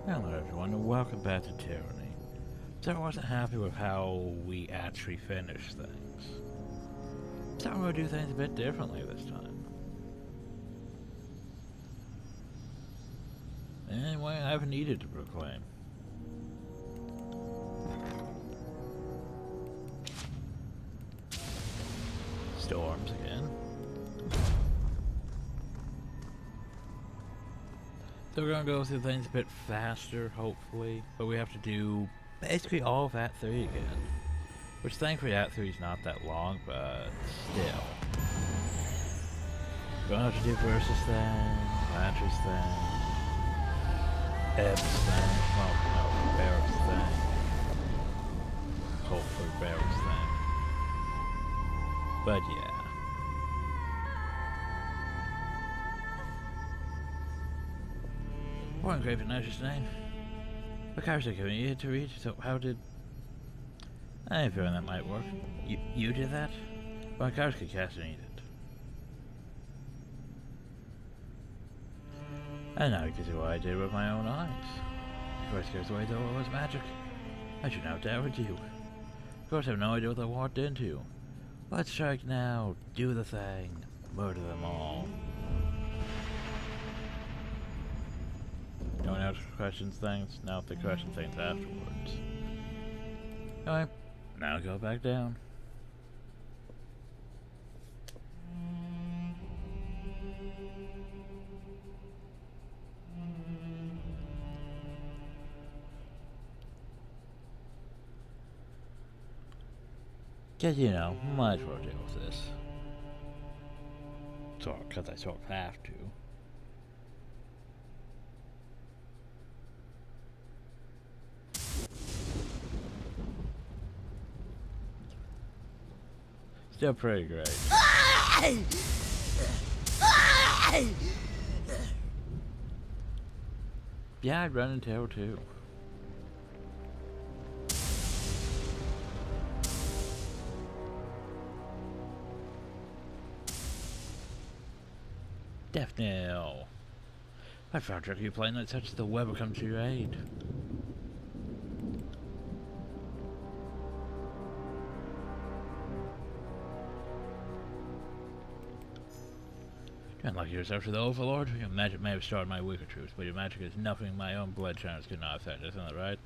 Hello everyone and welcome back to Tyranny. So I wasn't happy with how we actually finished things. So I'm going to do things a bit differently this time. Anyway, I have needed to proclaim. Storms again. So we're going to go through things a bit faster, hopefully. But we have to do basically all of Act 3 again. Which thankfully Act 3 is not that long, but still. We're going to have to do Versus thing, Mattress thing, Ebbs thing, well, no, Barracks thing. Hopefully Barracks thing. But yeah. What engraved in Nash's name? The character giving you to read, so how did... I have a feeling that might work. You did that? Well, character could cast it. And now you can see what I did with my own eyes. Of course, goes away though it was magic. I should now doubt you. Of course, I have no idea what I walked into. Let's strike now, do the thing, murder them all. Don't ask questions things, now the question things afterwards. Alright, now go back down. Cause you know, might as well deal with this. Cause I sort of have to. Still pretty great. Yeah, I'd run in tail too. Death knell. I found you playing that such that the web will come to your aid. Unlike yourself to the Overlord, your magic may have started my weaker troops, but your magic is nothing my own blood channels could not affect, isn't that right?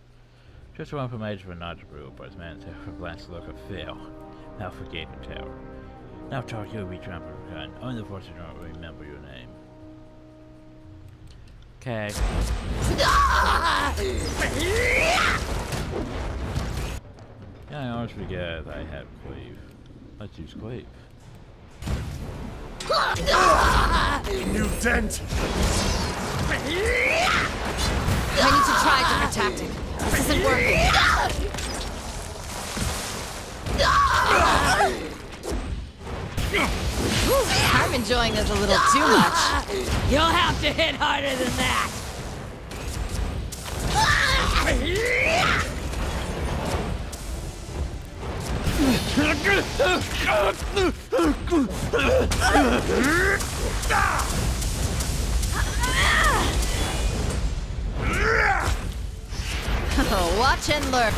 Just one from age for not to prove, but his man for glance look of fail. Now for Gaping Tower. Now talk you will be trampled for kind. Only the force do not remember your name. Okay. Yeah, I always forget that I have Cleave. Let's use Cleave. New dent! I need to try a different tactic. This isn't working. I'm enjoying this a little too much. You'll have to hit harder than that. Oh, watch and lurk.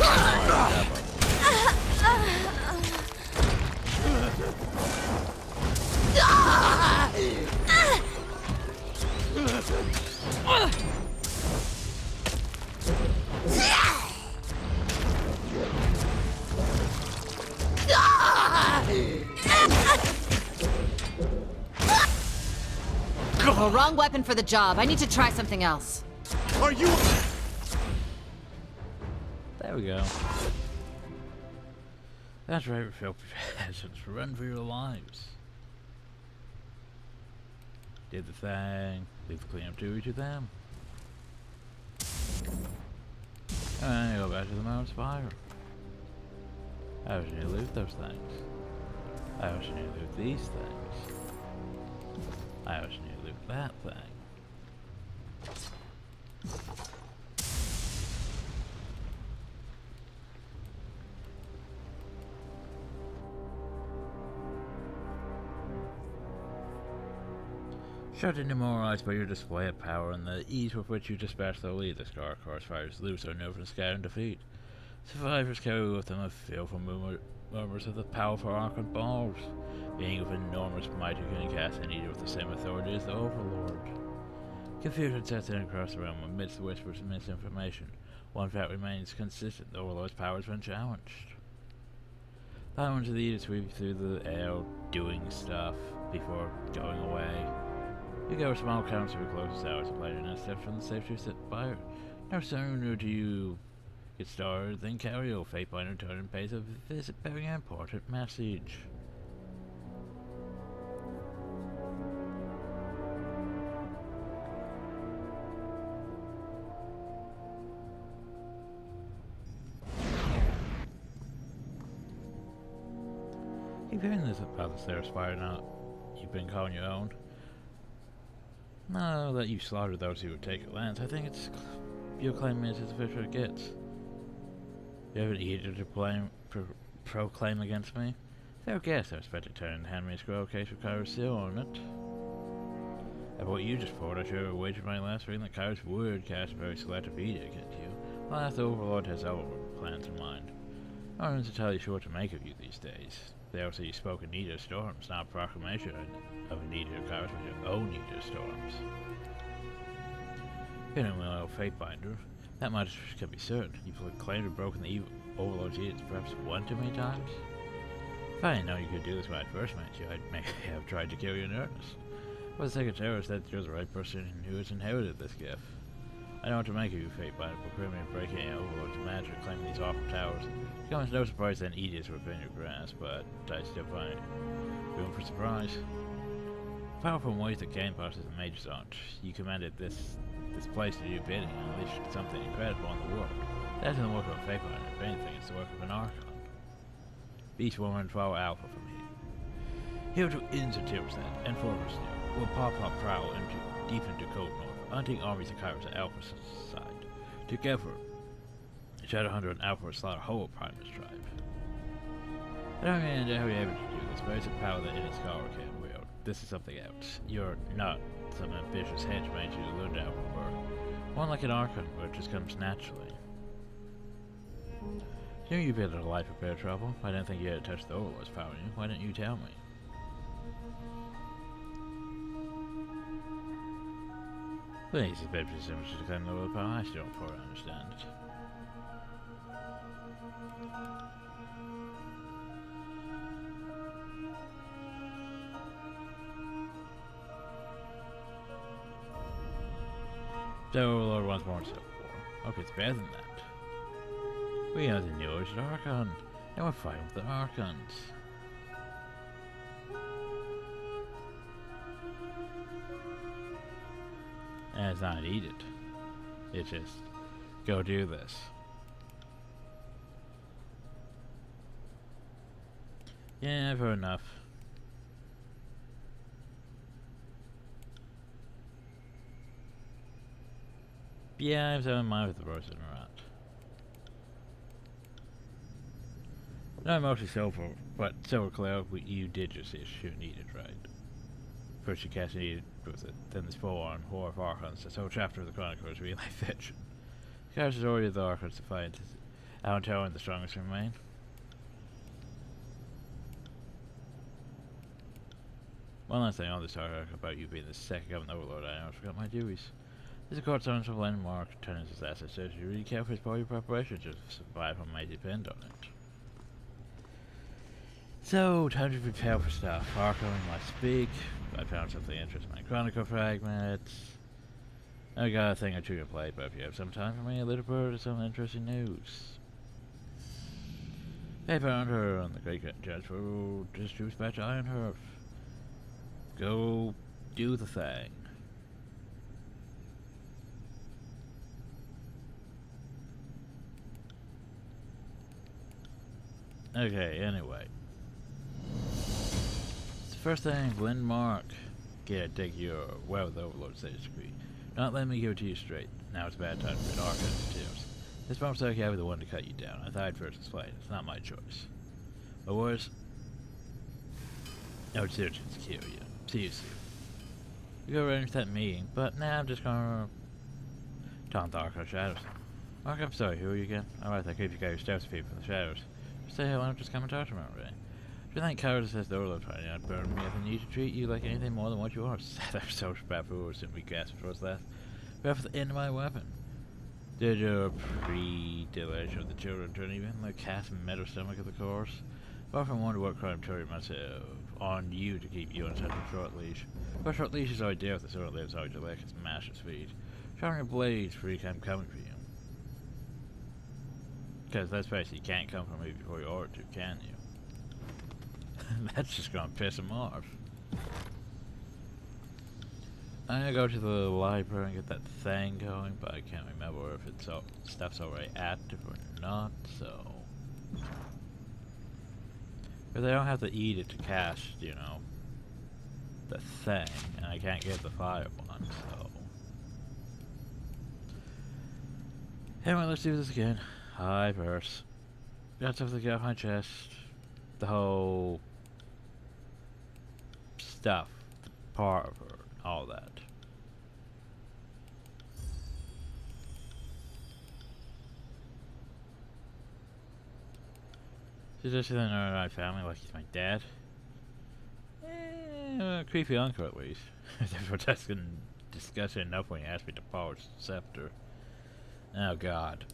Oh, wrong weapon for the job. I need to try something else. Are you... There we go. That's right, filthy peasants. Run for your lives. Did the thing. Leave the cleanup duty to them. And go back to the Mount Spire. I also need to loot those things. I also need to loot these things. I also need to loot that thing. Shut into more eyes by your display of power and the ease with which you dispatch the lead. The Scar Course fires loose or nerve and scatter and defeat. Survivors carry with them a fearful murmurs of the powerful Archon balls. Being of enormous might who can cast and eat it with the same authority as the Overlord. Confusion sets in across the realm amidst the whispers and misinformation. One fact remains consistent: the Overlord's power has been challenged. Patterns of the Edith sweep through the air, doing stuff before going away. You go a small council who closes hours of later and steps from the safety set fire. No sooner do you get started than Cario, Fatebinder, turn and pays a visit very important message. Keep hearing this about the Stairs fire now. You've been calling your own. Now that you've slaughtered those who would take your lands, I think it's your claim is as official as it gets. You have an edict to proclaim against me? Fair guess, I expect to turn and hand me a scroll case with Kyra's seal on it. After what you just poured, I should have wagered my last ring that Kyra's would cast a very selective edict against you. Alas, the Overlord has other plans in mind. No one's entirely sure what to make of you these days. They also you spoke of Nita Storms, not a proclamation of a Nita Kyra's, but your own Nita Storms. You know my old Fatebinder. That much can be certain. You've claimed to have broken the evil Overlord's edicts perhaps one too many times. If I didn't know you could do this when I first met you, I'd maybe have tried to kill you in earnest. For the sake of terrorists, that you're the right person who has inherited this gift. I know what to make of you, Fatebinder, but criminally breaking Overlord's magic, claiming these awful towers. It comes no surprise that Ediths were within your grasp, but I still find room for surprise. Powerful in ways that game bosses and mages aren't. You commanded this place to do bidding and unleashed something incredible on the world. That isn't the work of a Fatebinder. If anything, it's the work of an Archon. Beast Woman follow Alpha from here. Here to Inzertirstead and Forestdale will Pawpaw prowl deep into Cold North, hunting armies of Kyra's at Alpha's side. Together, Shadowhunter and Alpha will slaughter whole Primus tribe. I don't really know how you're able to do this, but it's a power that any scholar can wield. This is something else. You're not some ambitious henchman you learned out from birth. One like an Archon, where it just comes naturally. You knew you'd be able to life prepare trouble. I didn't think you had to touch the Overlord's power in you. Why didn't you tell me? Please, it's better so much to claim the Overlord's power. I still don't fully understand it. The Overlord wants more Civil War. Okay, it's better than that. We are the newest Archon, and we're fighting with the Archons. And it's not needed. It's just, go do this. Yeah, I've heard enough. Yeah, I was having mind with the person around. Not mostly silver, but silver clear, you did just see a shoot needed, right? First you cast needed with it, then this full-on horror of Archons. This whole chapter of the Chronicle is really fiction. Cast is already the Archons to fight. Alan and the strongest remain. One last thing on this article about you being the second government Overlord, I almost forgot my duties. This is a court summons of landmark, turning his assets so you really care for his body preparation to survive on may depend on it. So, time to prepare for stuff. Archon must speak. I found something interesting. My Chronicle fragments. I got a thing or two to play, but if you have some time for me, a little bird or some interesting news. Paper Hunter on the Great Judge will dispatch Ironhearth. Go do the thing. Okay, anyway. First thing, Landmark. Get dig your well with the Overlord stage degree. Not letting me give it to you straight. Now it's a bad time for an Archon to tears. This bomb's okay, I was the one to cut you down. I thought I'd first explain. It's not my choice. But worse, no, it's urgent to kill you. See you soon. We go arrange that meeting, but now I'm just gonna taunt the Archon Shadows. Mark, I'm sorry, who are you again? Alright, I keep you guys stealth people from the shadows. Just say, why don't just come and talk to me already? Do you think cowardice has the overload trying to burn me if I need to treat you like anything more than what you are? Sad I'm so bravura simply gasped towards that. Right for the end of my weapon. Did your pre-delation of the children turn even like cast metal stomach of the course? I often wonder what crime turned myself on you to keep you on such a short leash. But short leash is always there if the sword lives out your leg, its massive speed. Sharpen your blades, freak, I'm coming for you. Because let's face it, you can't come for me before you order to, can you? That's just gonna piss him off. I'm gonna go to the library and get that thing going, but I can't remember if it's all, stuff's already active or not, so... But they don't have to eat it to cast, you know, the thing, and I can't get the fire one, so... Anyway, let's do this again. Hi, verse. Got something to get off my chest. The whole... stuff. The part of her. All that. Is this in my family like he's my dad? Creepy uncle at least. That's disgusting enough when you asked me to polish the scepter. Oh god.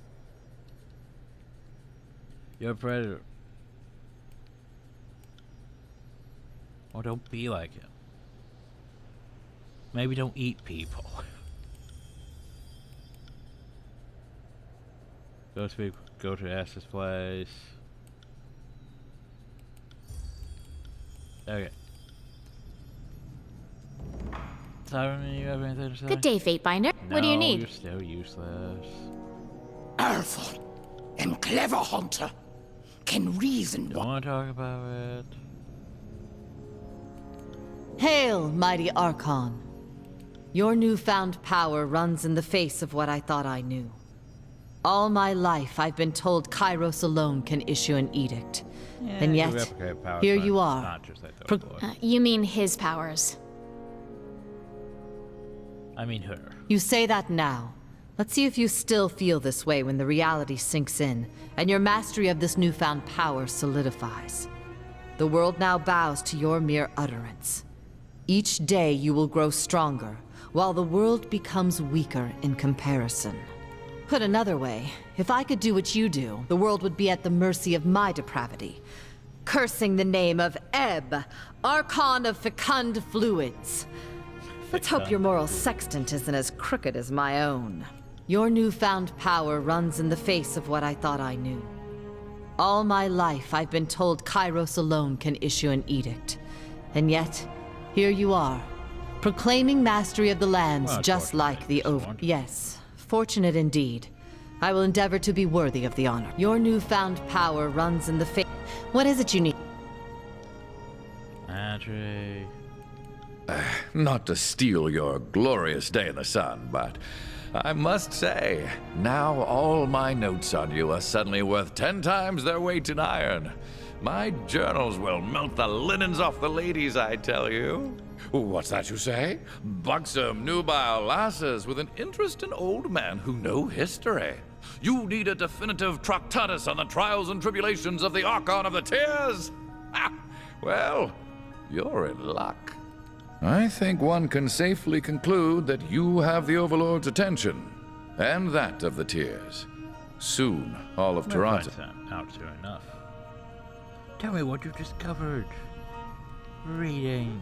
You're a predator. Or don't be like him. Maybe don't eat people. Go to Esther's place. Okay. Tyranny, you have anything to say? Good day, Fatebinder. No, What do you need? You're still useless. Arthur, and clever hunter, can reason. Don't want to talk about it. Hail, mighty Archon. Your newfound power runs in the face of what I thought I knew. All my life, I've been told Kairos alone can issue an edict. Yeah, And you yet, replicate powers, here but you are. Not just like the Overlord. You mean his powers. I mean her. You say that now. Let's see if you still feel this way when the reality sinks in, and your mastery of this newfound power solidifies. The world now bows to your mere utterance. Each day you will grow stronger, while the world becomes weaker in comparison. Put another way, if I could do what you do, the world would be at the mercy of my depravity. Cursing the name of Ebb, Archon of Fecund Fluids. Let's hope your moral sextant isn't as crooked as my own. Your newfound power runs in the face of what I thought I knew. All my life, I've been told Kairos alone can issue an edict. And yet, here you are, proclaiming mastery of the lands just like the Yes, fortunate indeed. I will endeavor to be worthy of the honor. Your newfound power runs in the face. What is it you need? Andre. Not to steal your glorious day in the sun, but I must say, now all my notes on you are suddenly worth 10 times their weight in iron. My journals will melt the linens off the ladies, I tell you. What's that you say? Buxom, nubile lasses with an interest in old men who know history. You need a definitive tractatus on the trials and tribulations of the Archon of the Tears? Ha! Well, you're in luck. I think one can safely conclude that you have the Overlord's attention, and that of the Tears. Soon, all of Toronto. Out soon enough. Tell me what you've discovered. Reading.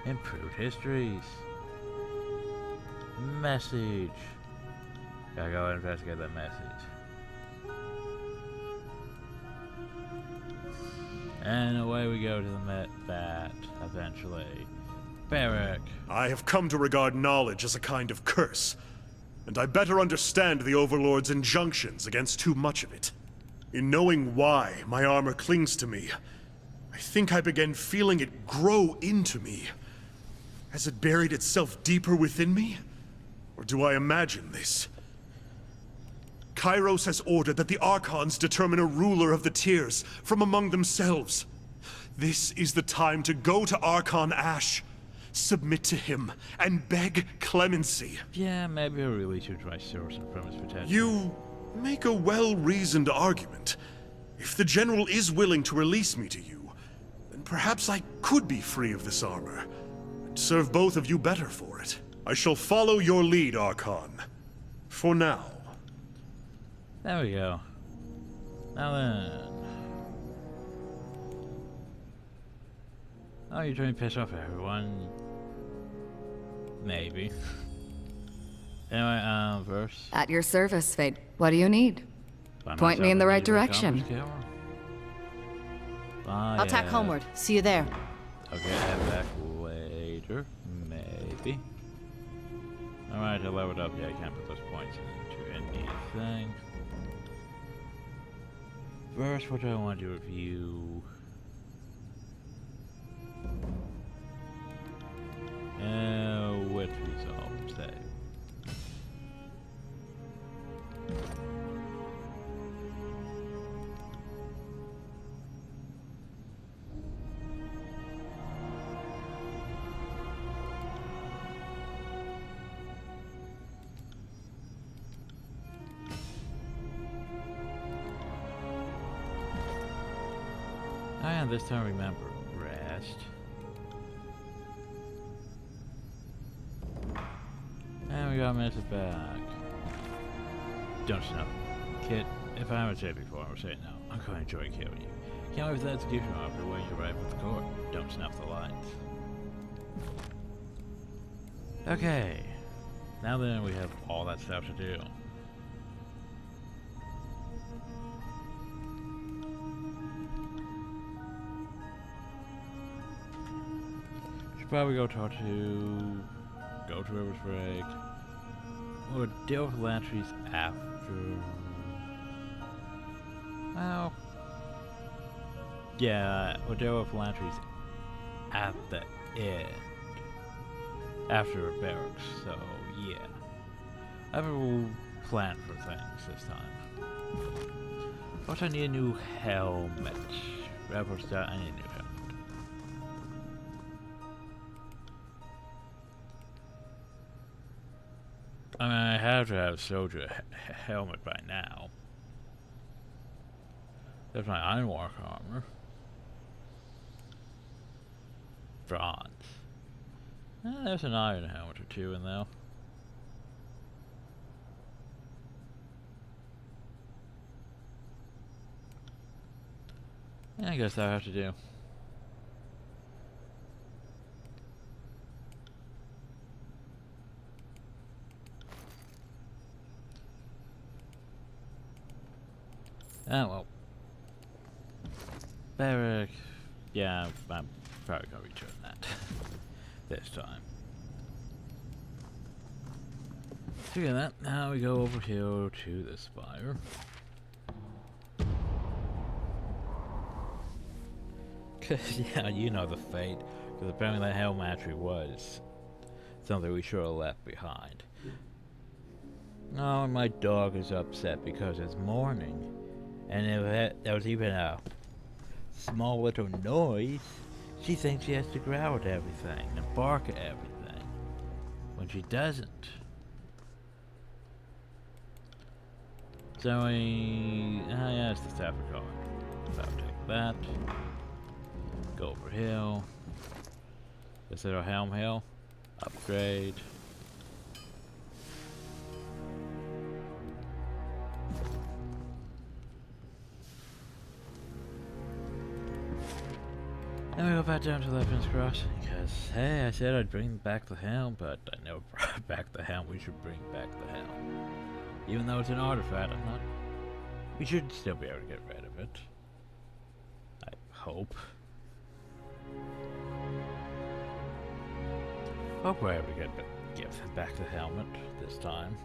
Improved histories. Message. Gotta go investigate that message. And away we go to the Met-Bat, eventually. Barrack. I have come to regard knowledge as a kind of curse, and I better understand the Overlord's injunctions against too much of it. In knowing why my armor clings to me, I think I began feeling it grow into me. Has it buried itself deeper within me? Or do I imagine this? Kairos has ordered that the Archons determine a ruler of the Tears from among themselves. This is the time to go to Archon Ash, submit to him, and beg clemency. Yeah, maybe I really should try sourcing from his potential. You make a well-reasoned argument. If the general is willing to release me to you, then perhaps I could be free of this armor, and serve both of you better for it. I shall follow your lead, Archon. For now. There we go. Now then. Oh, you're trying to piss off everyone? Maybe. Anyway, verse. At your service, Fate. What do you need? Find Point me myself in the a right musical direction. commerce camera. I'll tack homeward. See you there. Okay, head back later. Maybe. Alright, I leveled up. Yeah, I can't put those points into anything. Verse, what do I want to review? With resolve, save. And this time remember, rest. And we got a message back. Don't snuff. Kid, if I haven't said it before, I'll say it now. I'm going to enjoy killing you. Can't wait for the execution officer when you arrive at the court. Don't snuff the lines. Okay. Now then, we have all that stuff to do. Should probably go talk to... Go to River's Break. Or deal with Lantries after... Well... Yeah, we'll deal with Lantries at the end. After barracks, so yeah. I have a plan for things this time. Also, I need a new helmet. Rebel style, I need a new helmet. I mean, I have to have a soldier helmet by now. There's my Ironwork armor. Bronze. There's an iron helmet or two in there. Yeah, I guess I have to do. Oh well. Barrack. Yeah, I'm probably gonna return that this time. Speaking of that, now we go over here to the spire. Yeah, you know the fate. Because apparently that Hellmatry was something we should have left behind. No, my dog is upset because it's morning. And if there was even a small little noise, she thinks she has to growl at everything and bark at everything. When she doesn't. So yeah, it's the staff of God. So I'll take that. Go over hill. This little helm hill. Upgrade. Then we go back down to Levin's Crossing, because, hey, I said I'd bring back the helm, but I never brought back the helm. We should bring back the helm. Even though it's an artifact, I'm not... We should still be able to get rid of it. I hope. Hope we're able to give back the helmet this time.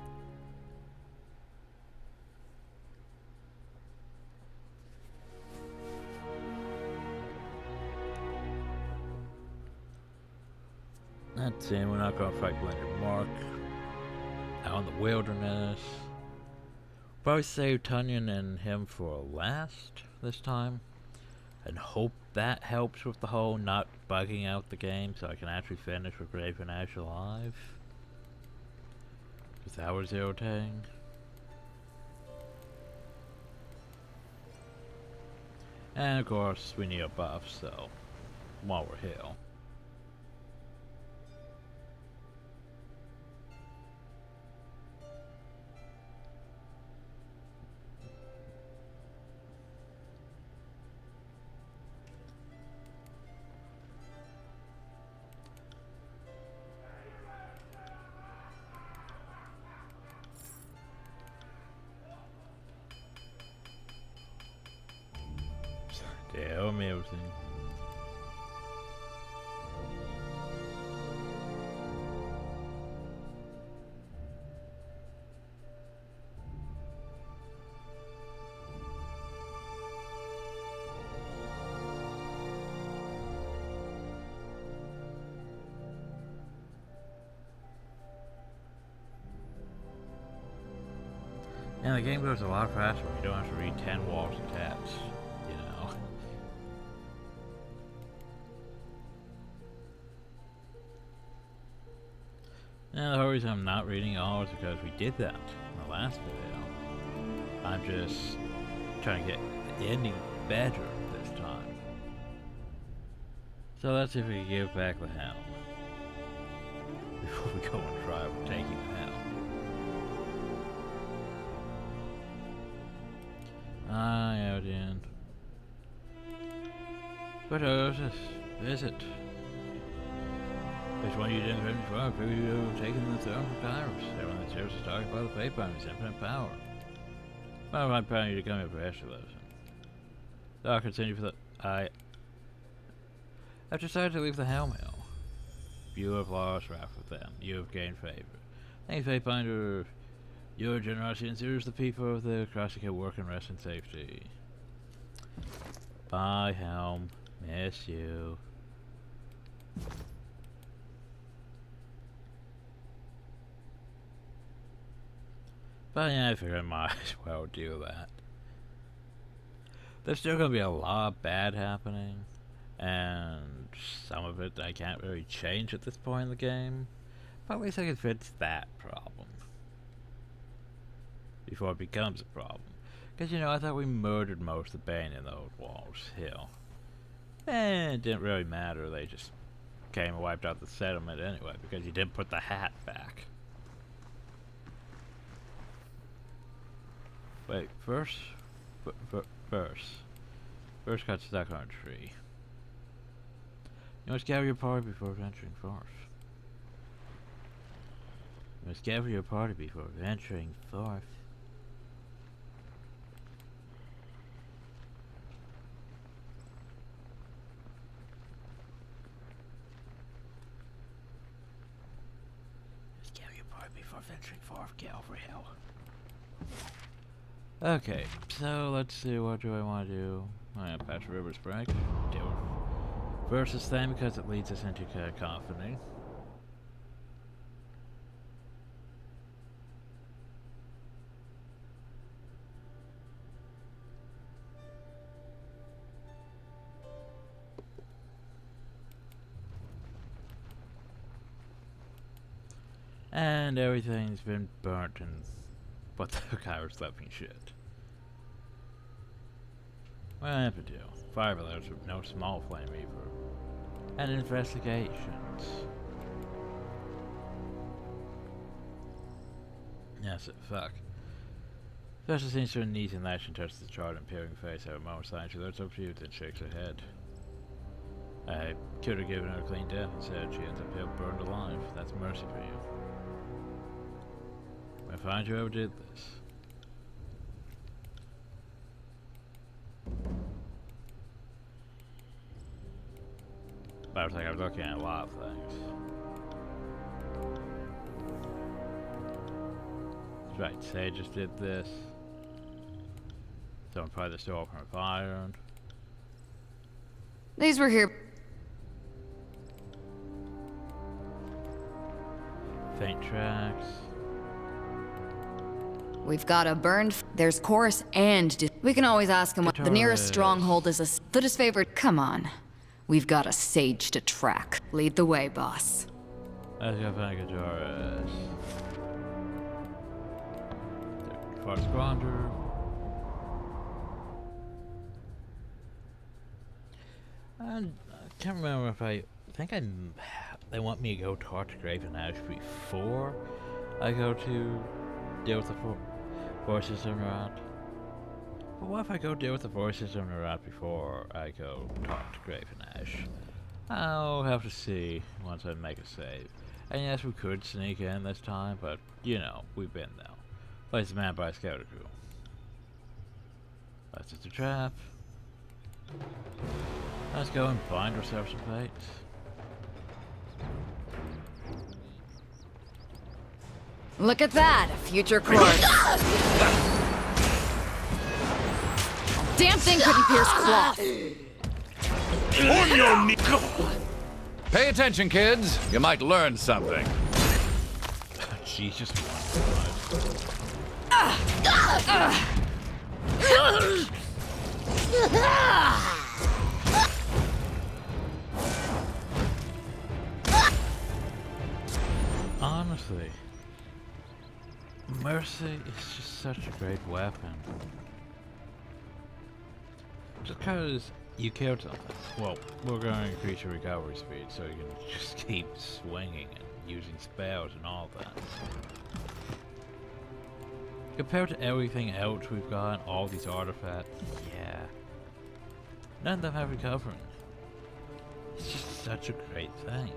That's it, we're not gonna fight Blender Mark out in the wilderness. Probably save Tunyon and him for last this time. and hope that helps with the whole not bugging out the game so I can actually finish with Grave and Ash alive. Because that was irritating. And of course, we need a buff, so while we're here. Still amusing. And the game goes a lot faster when you don't have to read 10 walls of text, you know. And the whole reason I'm not reading all is because we did that in the last video. I'm just trying to get the ending better this time. So let's see if we can give back the helm before we go and try for taking the helm. Out in. But visit. Which one you didn't finish well, if you taken the throne from Kairos. Everyone that serves is targeted by the fate bomb is infinite power. Well, I'm planning you to come here for extra lesson. So I'll continue for the I've decided to leave the Helm Hill. You have lost wrath with them. You have gained favor. Thanks, Fatefinder. Your generosity ensures the people of the Crossing can work and rest in safety. Bye, Helm. Miss you. But yeah, I figured I might as well do that. There's still gonna be a lot bad happening, and some of it I can't really change at this point in the game. But at least I can fix that problem before it becomes a problem. Because, you know, I thought we murdered most of the Bane in those walls here. And it didn't really matter, they just came and wiped out the settlement anyway, because you didn't put the hat back. Wait, first got stuck on a tree. You must gather your party before venturing forth. You must gather your party before venturing forth. Must gather your party before venturing forth. Get over hill. Okay, so let's see, what do I want to do? I'm gonna patch River's Break. Deal with versus thing because it leads us into cacophony. And everything's been burnt and but the guy was left shit. What I have to do? Fire alerts with no small flame either. And investigations. Yes, fuck. Special seems to need an action touches the charred and peering face of a moment silence. She looks up to you, then shakes her head. I could have given her a clean death instead. She ends up here burned alive. That's mercy for you. I find whoever did this. But I was like, I was looking at a lot of things. That's right, Sage just did this. Someone probably the store from a fire. These were here. Faint tracks. We've got a burned. There's chorus and. We can always ask him what. The nearest stronghold is a. That is favored. Come on. We've got a sage to track. Lead the way, boss. Let's go find Guitarist. Far Squander. I can't remember if I think they want me to go talk to Graven Ash before I go to deal with the forces in Rat. But what if I go deal with the forces in Rat before I go talk to Graven Ash? I'll have to see once I make a save. And yes, we could sneak in this time, but you know, we've been there. Place manned by a scouter crew. That's just a trap. Let's go and find ourselves some fates. Look at that, a future chorus. Damn thing couldn't pierce cloth. On your knee! Pay attention, kids. You might learn something. Jesus. Honestly, Mercy is just such a great weapon. Just because you killed something. Well, we're going to increase your recovery speed so you can just keep swinging and using spells and all that. Compared to everything else we've got, all these artifacts, yeah. None of them have recovery. It's just such a great thing.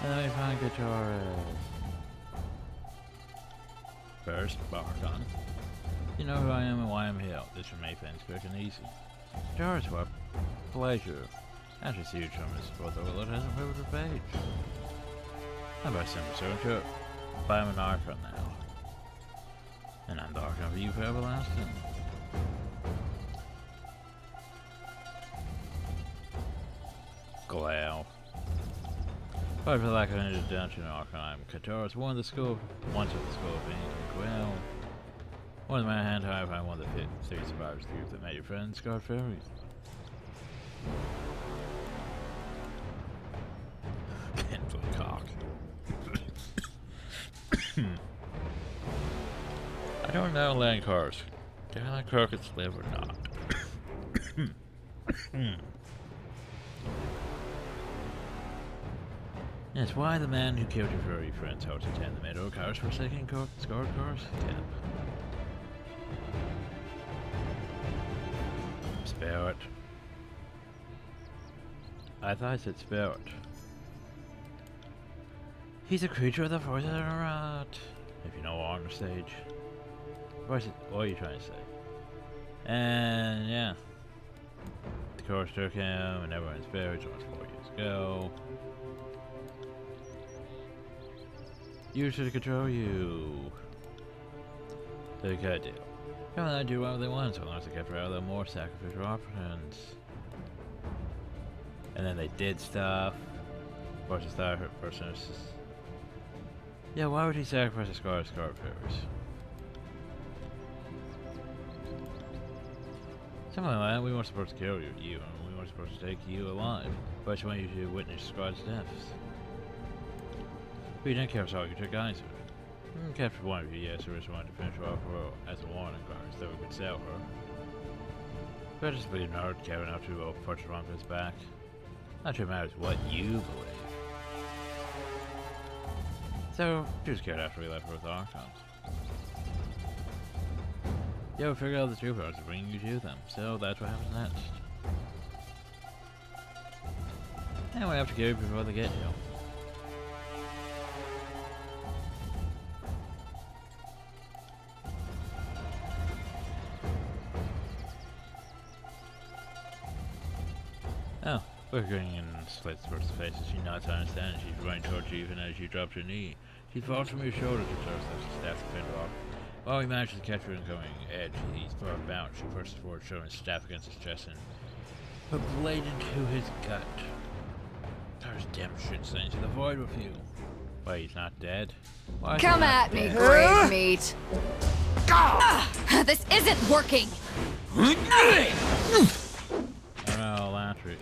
Let me find Guitarist. First, Barcon. You know who I am and why I'm here. This will make things quick and easy. Guitarist, what pleasure. After see you from this fourth overload hasn't filled the page. How about simple search? Buy him an Archon now. And I'm the Archon for you for everlasting. Glow. But for lack of an introduction, Archon, Kataris won the school once at the school of being well. One of my hand, however, I won the 3 survivors group that made your friends Scarred Fairies. Cancel cock. I don't know land cars. Do I like crookeds live or not? Yes, why the man who killed your furry friends held to attend the meadow cars for second scored cars? Yeah. Spirit. I thought I said spirit. He's a creature of the forces of rot. If you know on the stage. What are you trying to say? And yeah. The course took him and everyone's buried almost 4 years ago. Use it to control you. They could do. Come on, do whatever they want, so long as they kept rather more sacrificial options. And then they did stuff. Versus that person is just... Yeah, why would he sacrifice a Scarred Fairies? Something like that, we weren't supposed to kill you, and we weren't supposed to take you alive. But you want you to witness Scarred's deaths. We didn't care so you took guys. Captured one of you, yes, we just wanted to finish her off as a warning card so we could sell her. But just believe Nard carrying out to purchase one for his back. Not sure it matters what you believe. So, she was scared after we left her with the Archons. Yeah, we figured out the truth to bring you to them, so that's what happens next. And we have to go before they get here. Oh, we're going in slits towards the face as she nods to understand, and she's running towards you even as you drop your knee. She falls from your shoulders and starts to staff the fender off. While he manages to catch her incoming edge, he's far bound. She pushes forward, showing his staff against his chest and her blade into his gut. There's damn shit saying to the void with you. Wait, he's not dead? Why is he Come not at me, dead? grave meat. This isn't working. Oh, Lantry.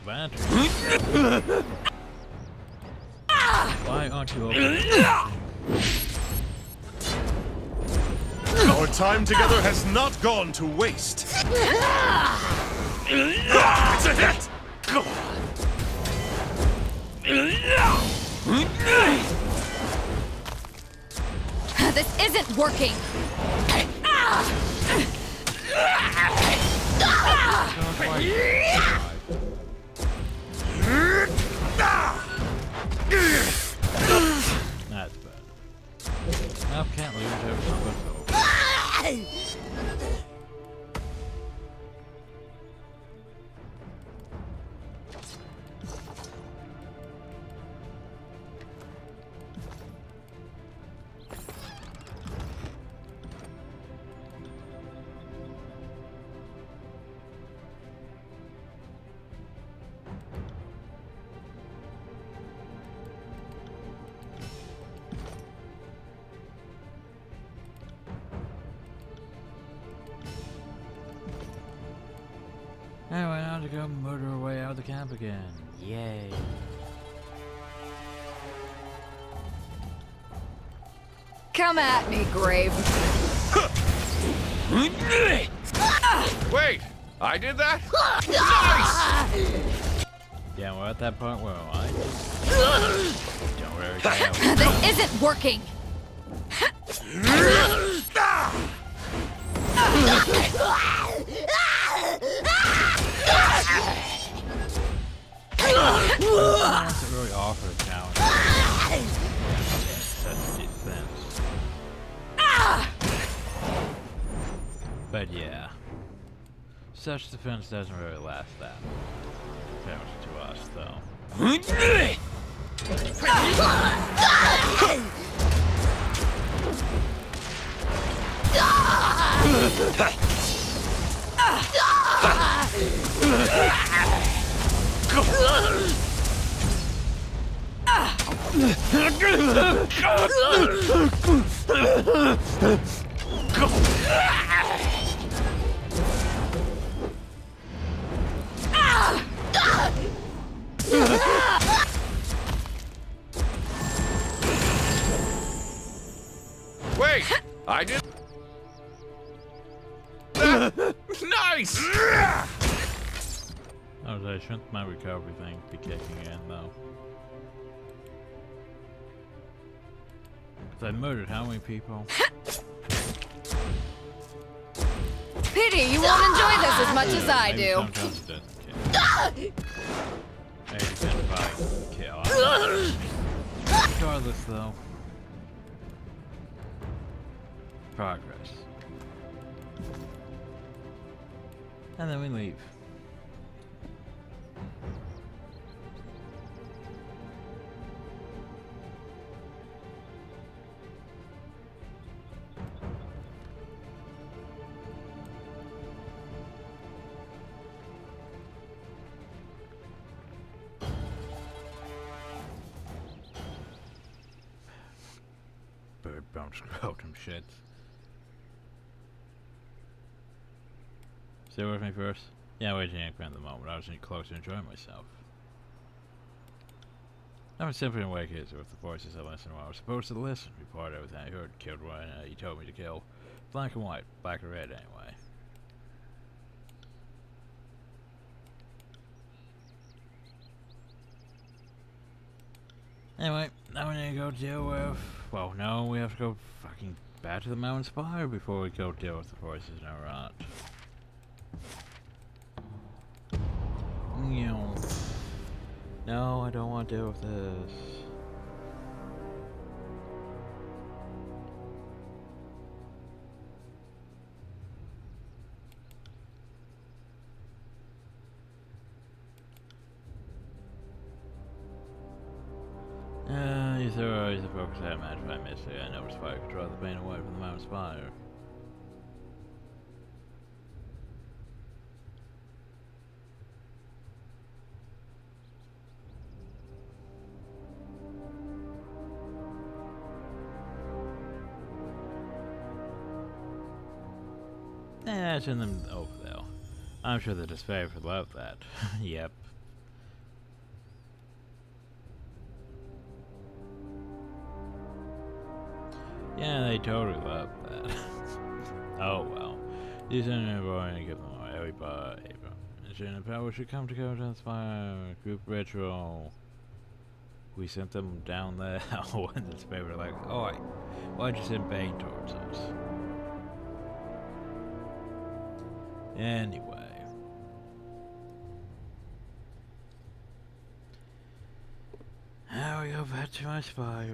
Why aren't you open? Our time together has not gone to waste. It's a hit! This isn't working. That's bad. Nope, can't lose everything but Anyway, now to go murder our way out of the camp again. Yay. Come at me, grave. Wait, I did that? Nice! Yeah, we're at that point where I don't worry about This isn't working. doesn't really offer a challenge. Such defense. But yeah. Such defense doesn't really last that much to us though. Wait, I did that? Nice! Oh, I shouldn't my recovery thing be kicking in though. Cause I murdered how many people? Pity you won't enjoy this as much as I Maybe do. sometimes it doesn't kill. Maybe it can fight kill. Regardless though. Progress. And then we leave. Bird bone scrotum shit. Stay with me first. Yeah, waiting at the moment. I was close to enjoying myself. I'm simply awake here with the voices I listened while I was supposed to listen. Report everything I heard. Killed one you told me to kill. Black and white. Black or red anyway. Anyway, now we need to go deal with... Well, no, we have to go fucking back to the mountain spire before we go deal with the voices in our rot. No, I don't want to deal with this. Use the focus that match by Misty. I know fire can draw the pain away from the mountain's fire. It's in them over there. I'm sure the despair would love that. Yep. Yeah, they totally love that. Oh well. These are going to give them away. Everybody. And the power should come to go to inspire group ritual. We sent them down there. And the despair were like, oh, why'd you send Bane towards us? Anyway. Now we go back to my spire.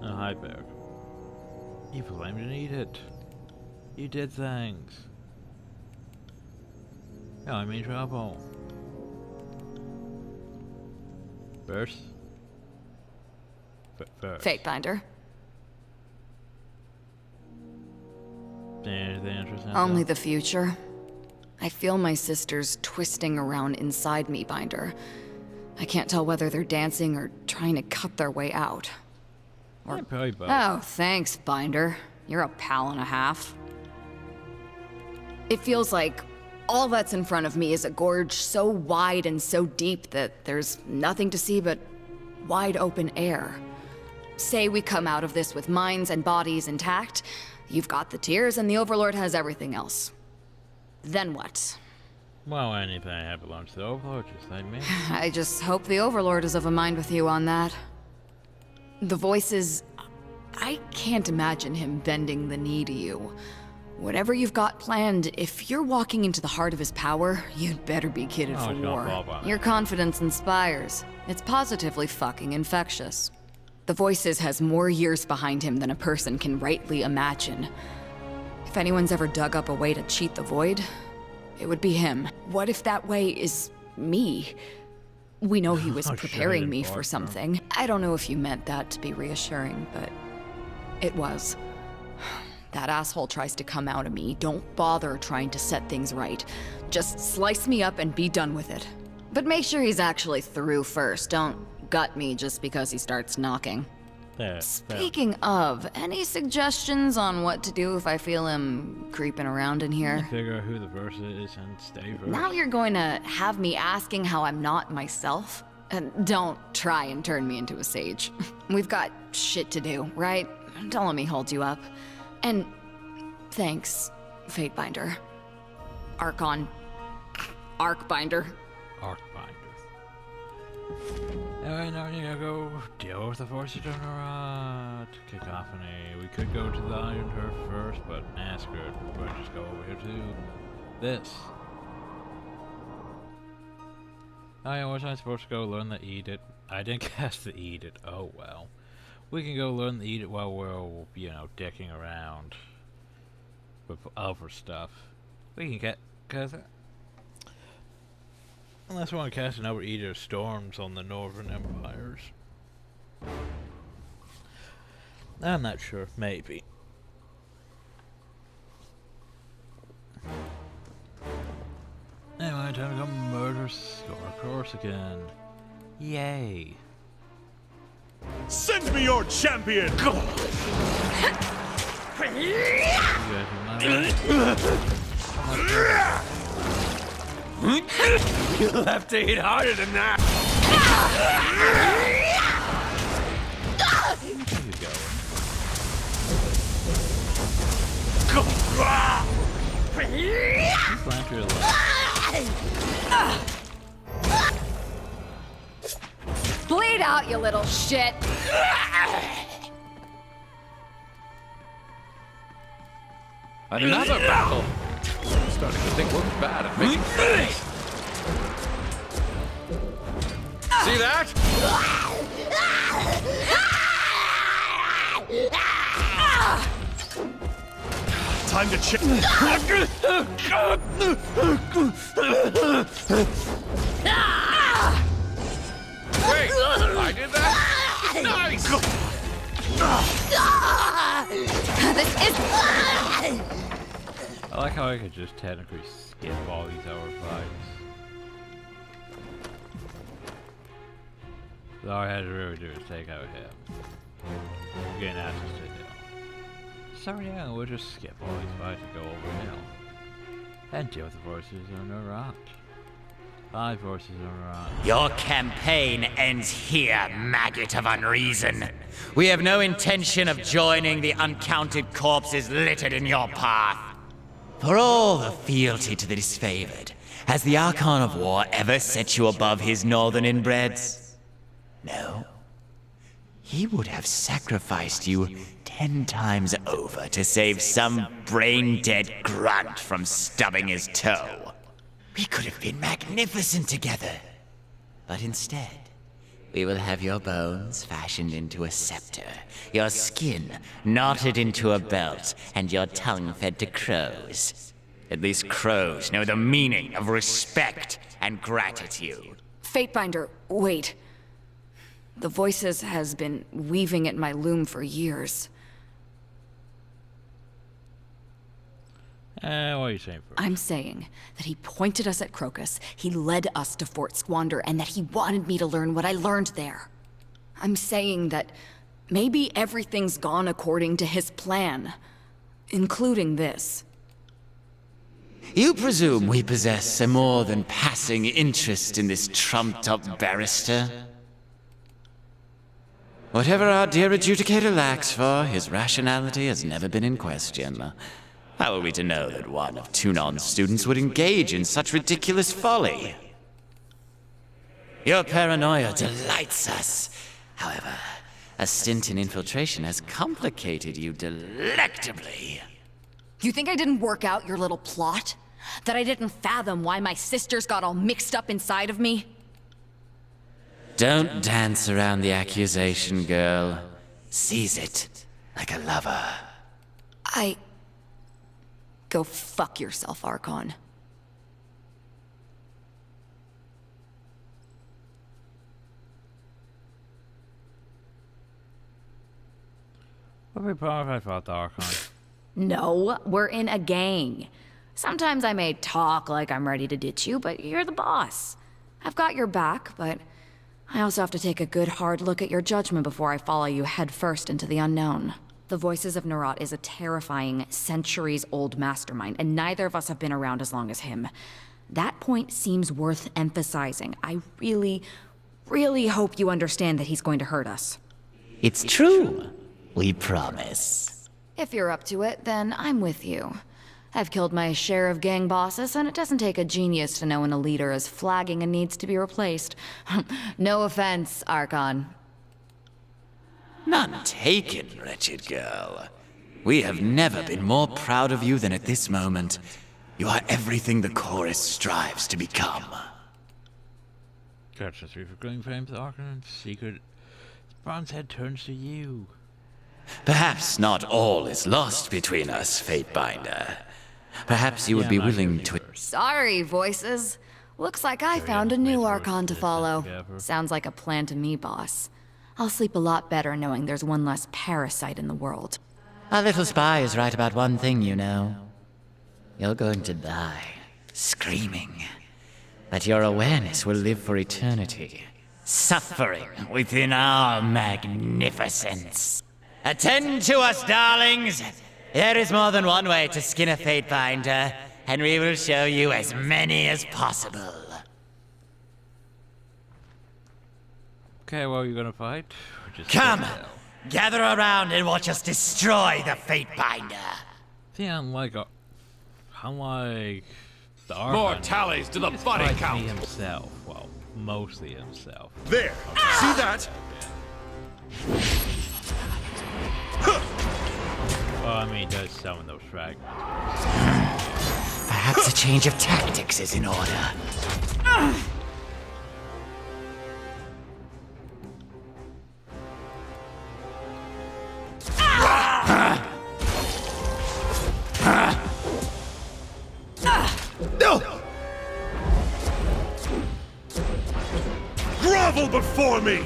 Oh, hi, Berg. You claimed to need it. You did things. Oh, I'm in trouble. First? First. Fatebinder. Anything interesting? Only the future. I feel my sisters twisting around inside me, Binder. I can't tell whether they're dancing or trying to cut their way out. Or, yeah, probably both. Oh, thanks, Binder. You're a pal and a half. It feels like all that's in front of me is a gorge so wide and so deep that there's nothing to see but wide open air. Say we come out of this with minds and bodies intact, you've got the tears and the Overlord has everything else. Then what? Well, anything that belongs to the Overlord, just like me. I just hope the Overlord is of a mind with you on that. The voices... I can't imagine him bending the knee to you. Whatever you've got planned, if you're walking into the heart of his power, you'd better be kitted for war. Your confidence inspires. It's positively fucking infectious. The Voices has more years behind him than a person can rightly imagine. If anyone's ever dug up a way to cheat the Void, it would be him. What if that way is me? We know he was preparing me for something. I don't know if you meant that to be reassuring, but it was. That asshole tries to come out of me. Don't bother trying to set things right. Just slice me up and be done with it. But make sure he's actually through first. Don't gut me just because he starts knocking. Speaking of, any suggestions on what to do if I feel him creeping around in here? Figure out who the verse is and stay verse. Now you're going to have me asking how I'm not myself? Don't try and turn me into a sage. We've got shit to do, right? Don't let me hold you up. And thanks, Fatebinder. Archbinder. Archbinder. Alright, now we need to go deal with the forces on the rod. Cacophony. We could go to the Iron Turf first, but ask her. We'll just go over here to this. Oh, was I supposed to go learn the Edict? I didn't cast the Edict. Oh well. We can go learn the Edict while we're, you know, dicking around with other stuff. We can get, cause unless we want to cast another Edict of Storms on the Northern Empires. I'm not sure. Maybe. Anyway, time to go murder Scorpius again. Yay. Send me your champion! You'll have to hit harder than that! Bleed out, you little shit! Another battle! I'm starting to think we're bad at making friends. See that? Time to check. Wait, I did that? Nice! This is. I like how I could just technically skip all these hour fights. So all I had to really do is take out him. Getting access to him. So yeah, we'll just skip all these fights and go over hill. And deal with the voices on the right. 5 voices on the right. Your campaign ends here, maggot of unreason. We have no intention of joining the uncounted corpses littered in your path. For all the fealty to the disfavored, has the Archon of War ever set you above his northern inbreds? No. He would have sacrificed you 10 times over to save some brain-dead grunt from stubbing his toe. We could have been magnificent together. But instead, we will have your bones fashioned into a scepter, your skin knotted into a belt, and your tongue fed to crows. At least crows know the meaning of respect and gratitude. Fatebinder, wait. The Voices has been weaving at my loom for years. What are you saying first? I'm saying that he pointed us at Crocus, he led us to Fort Squander, and that he wanted me to learn what I learned there. I'm saying that maybe everything's gone according to his plan, including this. You presume we possess a more than passing interest in this trumped-up barrister? Whatever our dear adjudicator lacks for, his rationality has never been in question. How are we to know that one of Tunon's students would engage in such ridiculous folly? Your paranoia delights us. However, a stint in infiltration has complicated you delectably. You think I didn't work out your little plot? That I didn't fathom why my sisters got all mixed up inside of me? Don't dance around the accusation, girl. Seize it like a lover. Go fuck yourself, Archon. What would be problem if I fought the Archon? No, we're in a gang. Sometimes I may talk like I'm ready to ditch you, but you're the boss. I've got your back, but I also have to take a good hard look at your judgment before I follow you headfirst into the unknown. The Voices of Nerat is a terrifying, centuries-old mastermind, and neither of us have been around as long as him. That point seems worth emphasizing. I really, really hope you understand that he's going to hurt us. It's true. We promise. If you're up to it, then I'm with you. I've killed my share of gang bosses, and it doesn't take a genius to know when a leader is flagging and needs to be replaced. No offense, Archon. None taken, wretched girl. We have never been more proud of you than at this moment. You are everything the chorus strives to become. Gotcha, 3 for claim fame to Archon, secret. Bronze Head turns to you. Perhaps not all is lost between us, Fatebinder. Perhaps you would be willing to... Sorry, Voices. Looks like I found a new Archon to follow. Sounds like a plan to me, boss. I'll sleep a lot better knowing there's one less parasite in the world. Our little spy is right about one thing, you know. You're going to die, screaming. But your awareness will live for eternity, suffering within our magnificence. Attend to us, darlings! There is more than one way to skin a Fatebinder, and we will show you as many as possible. Okay, well, you gonna fight? Come! Gather around and watch us destroy the Fatebinder! See, unlike the Archon, More tallies to the body fights count. me himself. Well, mostly himself. There! See that? Well, I mean, he does summon those fragments. Perhaps a change of tactics is in order. grovel before me!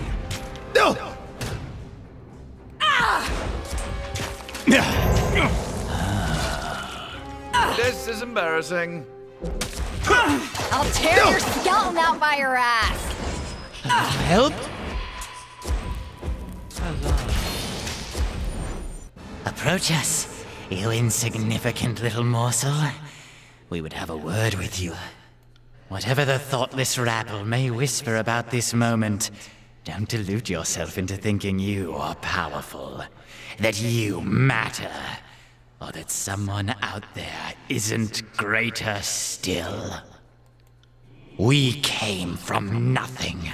This is embarrassing. I'll tear your skeleton out by your ass! Help? Approach us, you insignificant little morsel. We would have a word with you. Whatever the thoughtless rabble may whisper about this moment, don't delude yourself into thinking you are powerful, that you matter, or that someone out there isn't greater still. We came from nothing.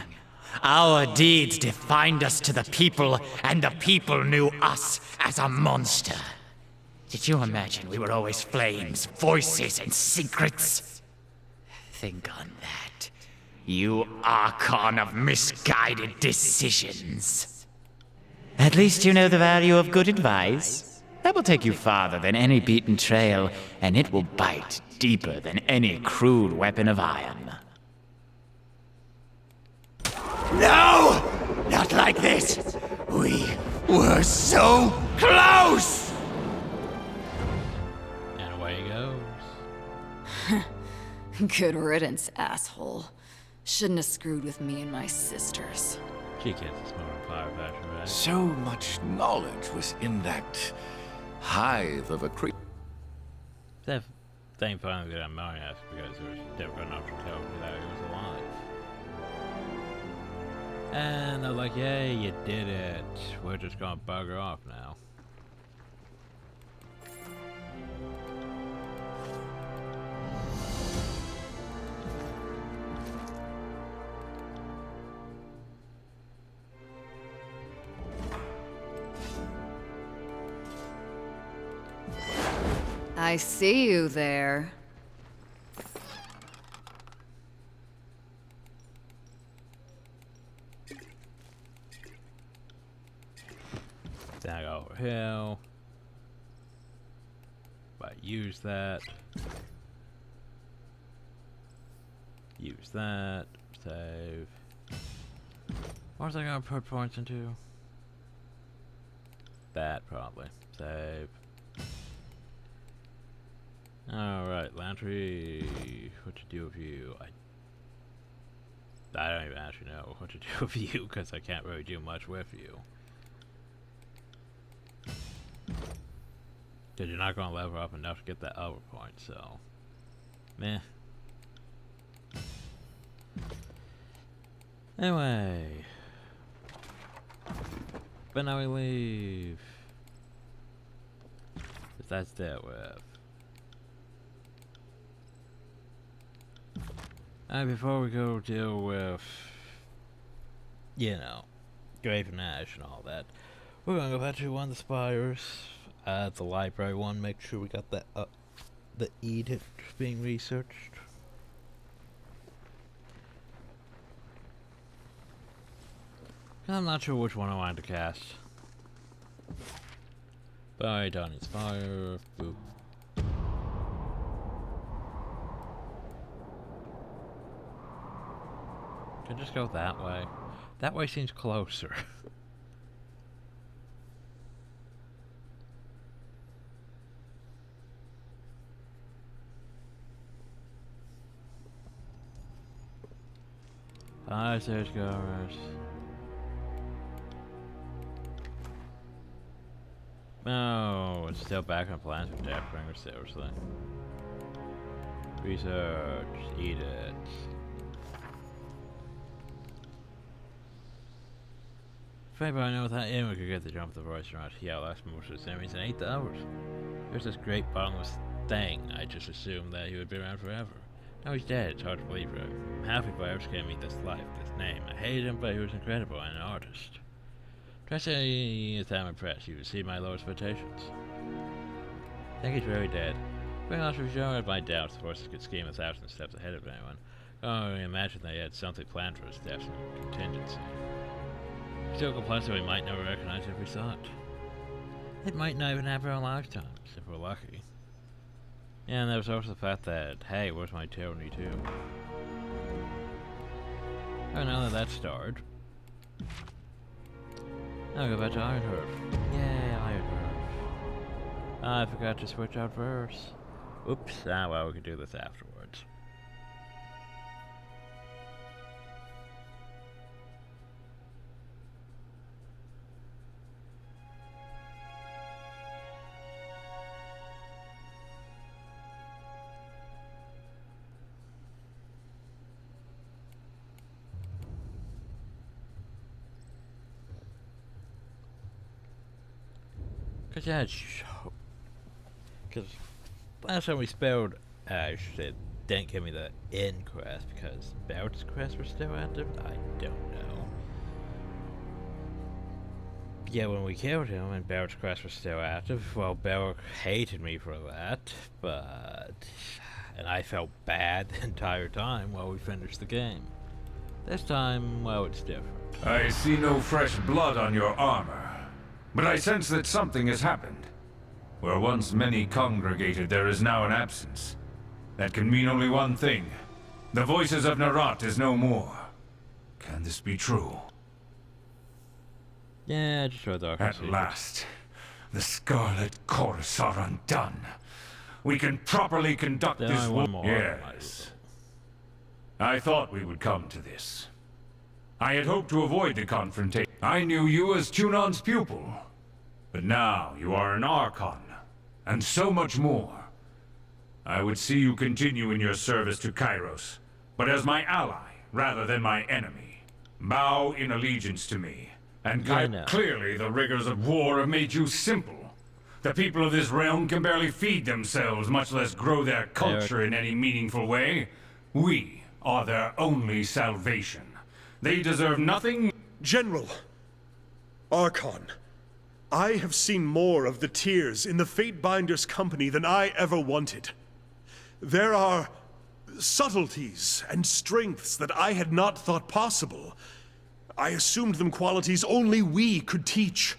Our deeds defined us to the people, and the people knew us as a monster. Did you imagine we were always flames, voices, and secrets? Think on that, you archon of misguided decisions. At least you know the value of good advice. That will take you farther than any beaten trail, and it will bite deeper than any crude weapon of iron. No! Not like this! We were so close! And away he goes. Good riddance, asshole. Shouldn't have screwed with me and my sisters. She gets a smaller fire fashion, right? So much knowledge was in that hive of a creature. That thing finally got my ass because there was never enough to tell me that he was alive. And they're like, yay, you did it. We're just gonna bugger off now. I see you there. Then I go over here. But use that. Use that. Save. What was I gonna put points into? That probably. Save. Alright, Lantry. What to do with you? I don't even actually know what to do with you because I can't really do much with you. Because you're not going to level up enough to get that other point, so. Meh. Anyway. But now we leave. Because that's dealt with. And before we go deal with, you know, Grave and Ash and all that, we're gonna go back to one of the spires at the library one, make sure we got that the edict being researched. I'm not sure which one I wanted to cast. By Donnie's Fire, boop. Can I just go that way? That way seems closer. Hi, there's goers. No, it's still back on plans with Deathbringer, seriously. Research, eat it. If anybody knows how anyone could get the jump of the voice around, he outlasts most of his enemies in 8 hours. There's this great bottomless thing. I just assumed that he would be around forever. Now he's dead, it's hard to believe, right? I'm happy if I ever came meet this life, this name. I hated him, but he was incredible and an artist. Try saying if I'm impressed, you would see my low expectations. I think he's very dead. Being honest with you, I have my doubts the forces could scheme 1,000 steps ahead of anyone. I can only imagine they had something planned for his death and contingency. Still complex so we might never recognize it if we saw it. It might not even happen in our lifetimes, if we're lucky. Yeah, and there was also the fact that, hey, where's my Tyranny too? Oh, now that that's started. I'll go back to Ironhearth. Yay, Ironhearth. I forgot to switch out verse. Oops. Ah, well, we can do this afterwards. Cause yeah, cause last time we spelled, I said, didn't give me the end quest because Barrett's quest were still active. I don't know. Yeah, when we killed him and Barrett's quest was still active, well, Barrett hated me for that, and I felt bad the entire time while we finished the game. This time, well, it's different. I see no fresh blood on your armor, but I sense that something has happened. Where once many congregated, there is now an absence. That can mean only one thing. The voices of Narat is no more. Can this be true? Yeah, just read the At last, the Scarlet Chorus are undone. We can properly conduct Then this I war. want more. Yes. I thought we would come to this. I had hoped to avoid the confrontation. I knew you as Tunon's pupil. But now you are an Archon, and so much more. I would see you continue in your service to Kairos, but as my ally rather than my enemy. Bow in allegiance to me, and clearly the rigors of war have made you simple. The people of this realm can barely feed themselves, much less grow their culture in any meaningful way. We are their only salvation. They deserve nothing. General, Archon, I have seen more of the tears in the Fatebinder's company than I ever wanted. There are subtleties and strengths that I had not thought possible. I assumed them qualities only we could teach.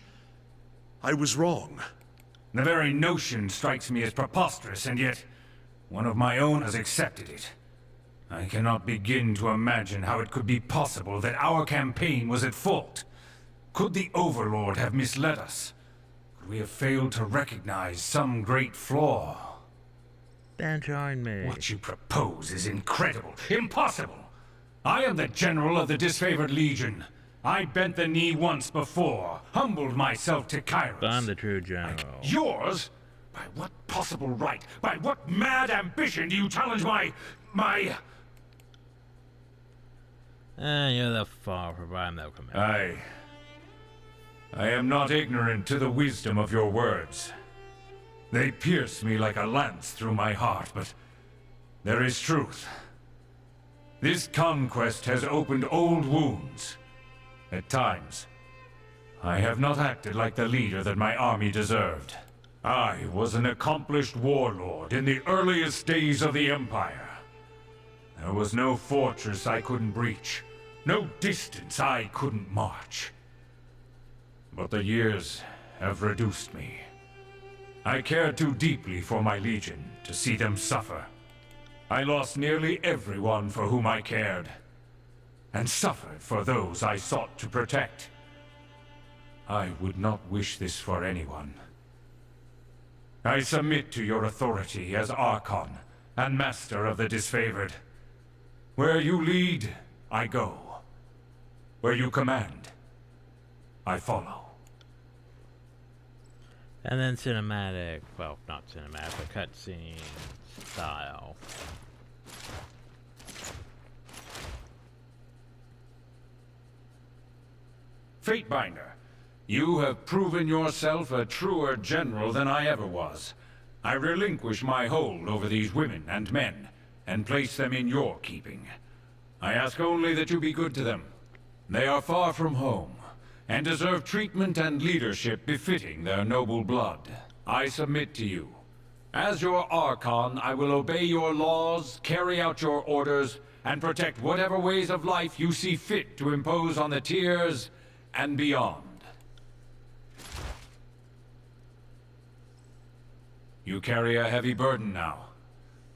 I was wrong. The very notion strikes me as preposterous, and yet one of my own has accepted it. I cannot begin to imagine how it could be possible that our campaign was at fault. Could the Overlord have misled us? Could we have failed to recognize some great flaw? Then join me. What you propose is incredible, impossible! I am the General of the Disfavored Legion. I bent the knee once before, humbled myself to Kairos. But I'm the true general. Yours? By what possible right? By what mad ambition do you challenge my... You're the far from I'm no command. I am not ignorant to the wisdom of your words. They pierce me like a lance through my heart, but there is truth. This conquest has opened old wounds. At times, I have not acted like the leader that my army deserved. I was an accomplished warlord in the earliest days of the Empire. There was no fortress I couldn't breach, no distance I couldn't march. But the years have reduced me. I cared too deeply for my legion to see them suffer. I lost nearly everyone for whom I cared, and suffered for those I sought to protect. I would not wish this for anyone. I submit to your authority as Archon and Master of the Disfavored. Where you lead, I go. Where you command, I follow. And then cinematic, well, not cinematic, but cutscene style. Fatebinder, you have proven yourself a truer general than I ever was. I relinquish my hold over these women and men, and place them in your keeping. I ask only that you be good to them. They are far from home, and deserve treatment and leadership befitting their noble blood. I submit to you. As your Archon, I will obey your laws, carry out your orders, and protect whatever ways of life you see fit to impose on the tiers and beyond. You carry a heavy burden now.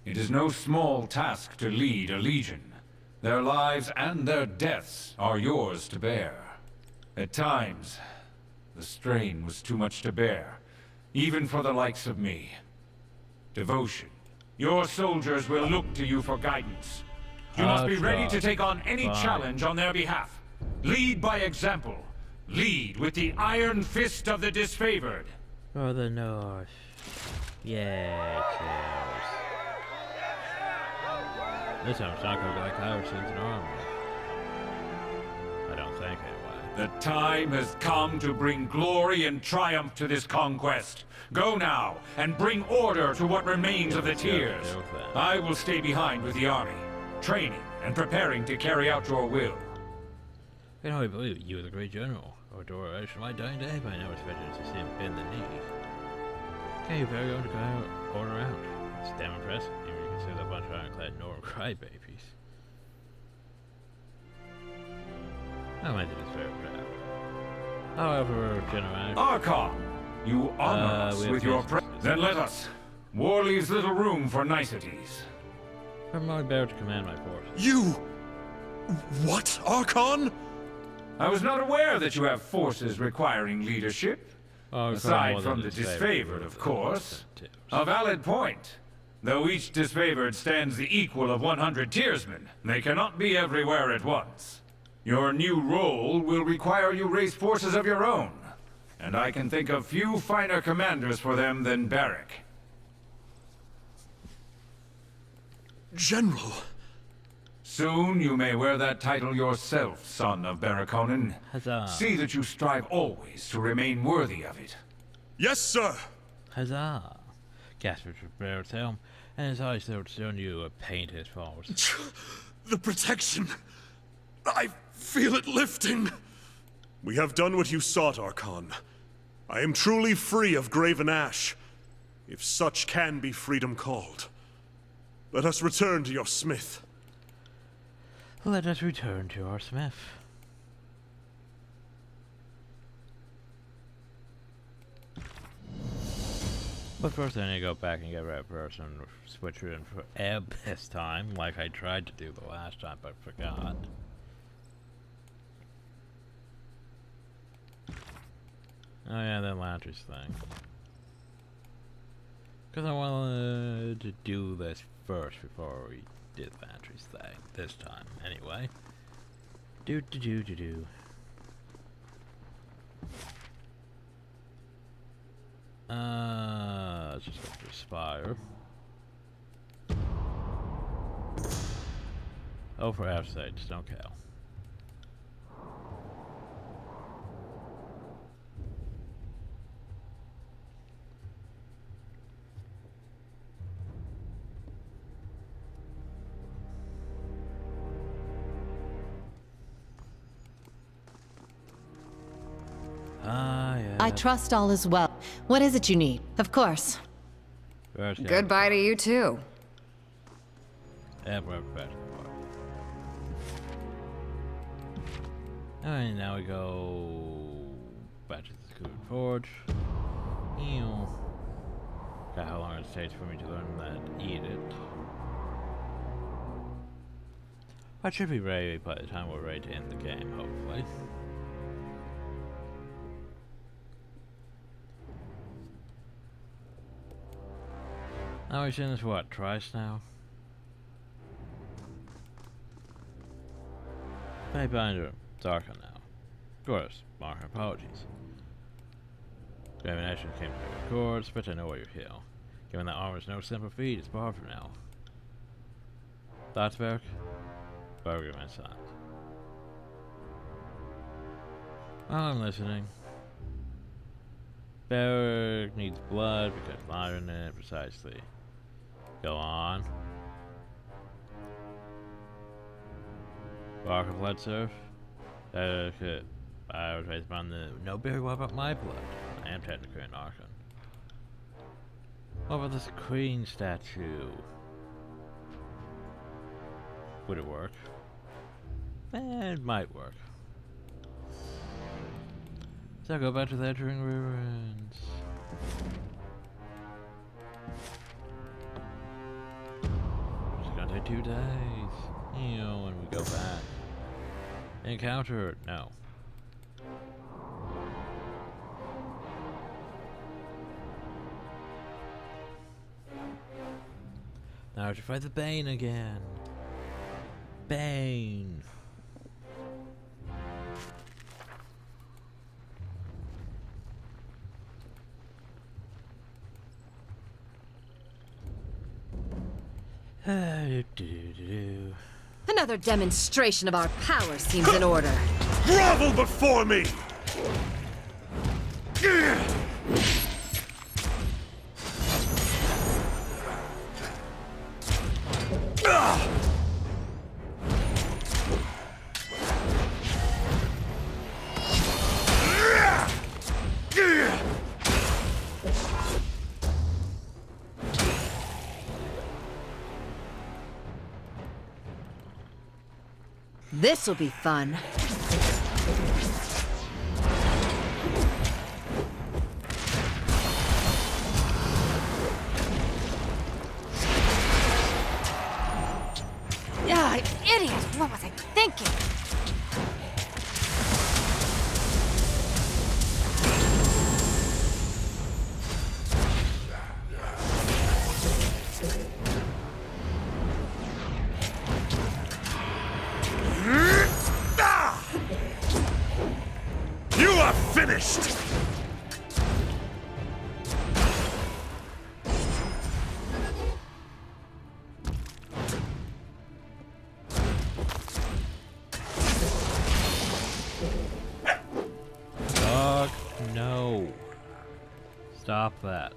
It is no small task to lead a legion. Their lives and their deaths are yours to bear. At times, the strain was too much to bear, even for the likes of me. Devotion. Your soldiers will look to you for guidance. You must be ready to take on any challenge on their behalf. Lead by example. Lead with the iron fist of the disfavored. For the North. Yeah, cheers. This time it's not going to be like Iverson's an army. I don't think, anyway. The time has come to bring glory and triumph to this conquest. Go now, and bring order to what remains of the Tears. I will stay behind with the army, training and preparing to carry out your will. I can hardly believe you were the great general. Or Dora, should my dying day by now expected to see him bend the knee. Okay, you're very own to go out, order out. It's damn impressive, even when you consider that bunch of ironclad Northern crybabies. I imagine it's very proud. However, General Archon, you honor us with your presence. Then let us. War leaves little room for niceties. I'm only better to command my forces. You... What, Archon? I was not aware that you have forces requiring leadership. Aside from the disfavored, of course. A valid point. Though each disfavored stands the equal of 100 Tearsmen, they cannot be everywhere at once. Your new role will require you raise forces of your own, and I can think of few finer commanders for them than Barrack. General. Soon you may wear that title yourself, son of Barraconin. Huzzah. See that you strive always to remain worthy of it. Yes, sir. Huzzah! Gaspard prepared his helm, and his eyes showed you a paint his falls. The protection. I feel it lifting. We have done what you sought, Archon. I am truly free of graven ash, if such can be freedom called. Let us return to your smith. Let us return to our smith. But first I need to go back and get red person and switch her in for Ebb this time, like I tried to do the last time, but forgot. Oh yeah, that Lantry's thing. Because I wanted to do this first before we did Lantry's thing. This time, anyway. Do. Let's just look for Spire. Oh, for outside, just don't kill. I trust all is well. What is it you need? Of course. Goodbye to you too. Yeah, we're back. Alright, now we go back to the Scoot Forge. Ew. Got how long it takes for me to learn that edict. I should be ready by the time we're ready to end the game, hopefully. Now we've seen this, what, twice now? Play Binder, darker now. Of course, mark apologies. Gravitation came to the chords, but I know where you heal. Given that armor's no simple feat, it's barred for now. Thoughts, Beric? Buggy went silent. Well, I'm listening. Beric needs blood because iron in it, precisely. Go on. Bark of blood surf. I was raised on the. No, Barry, what about my blood? I am technically an Archon. What about this queen statue? Would it work? It might work. So I'll go back to the entering ruins. It's gonna take 2 days. And we go back. Encounter, no. Now to fight the Bane again. Bane. Another demonstration of our power seems in order. Grovel before me! This'll be fun. Yeah, idiot! What was I thinking? You are finished! Dog, no. Stop that.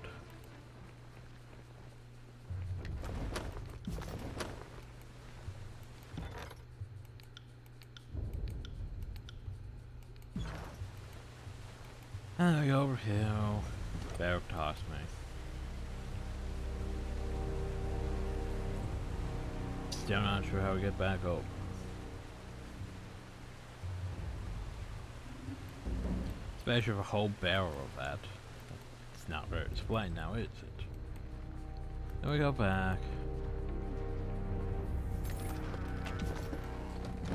And I go over here. Bear toss me. Still not sure how we get back over. Especially with a whole barrel of that. It's not very explained now, is it? Then we go back.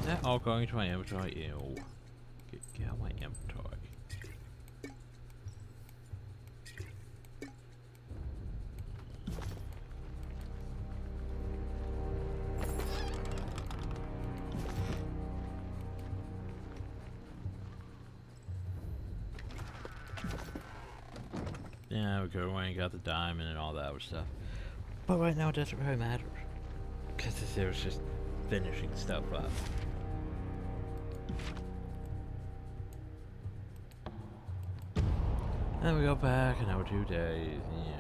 Is that all going to my inventory? Ew. Get out my inventory. Yeah, we go away and got the diamond and all that other stuff. But right now it doesn't really matter. Because there was just finishing stuff up. Then we go back another 2 days. Yeah.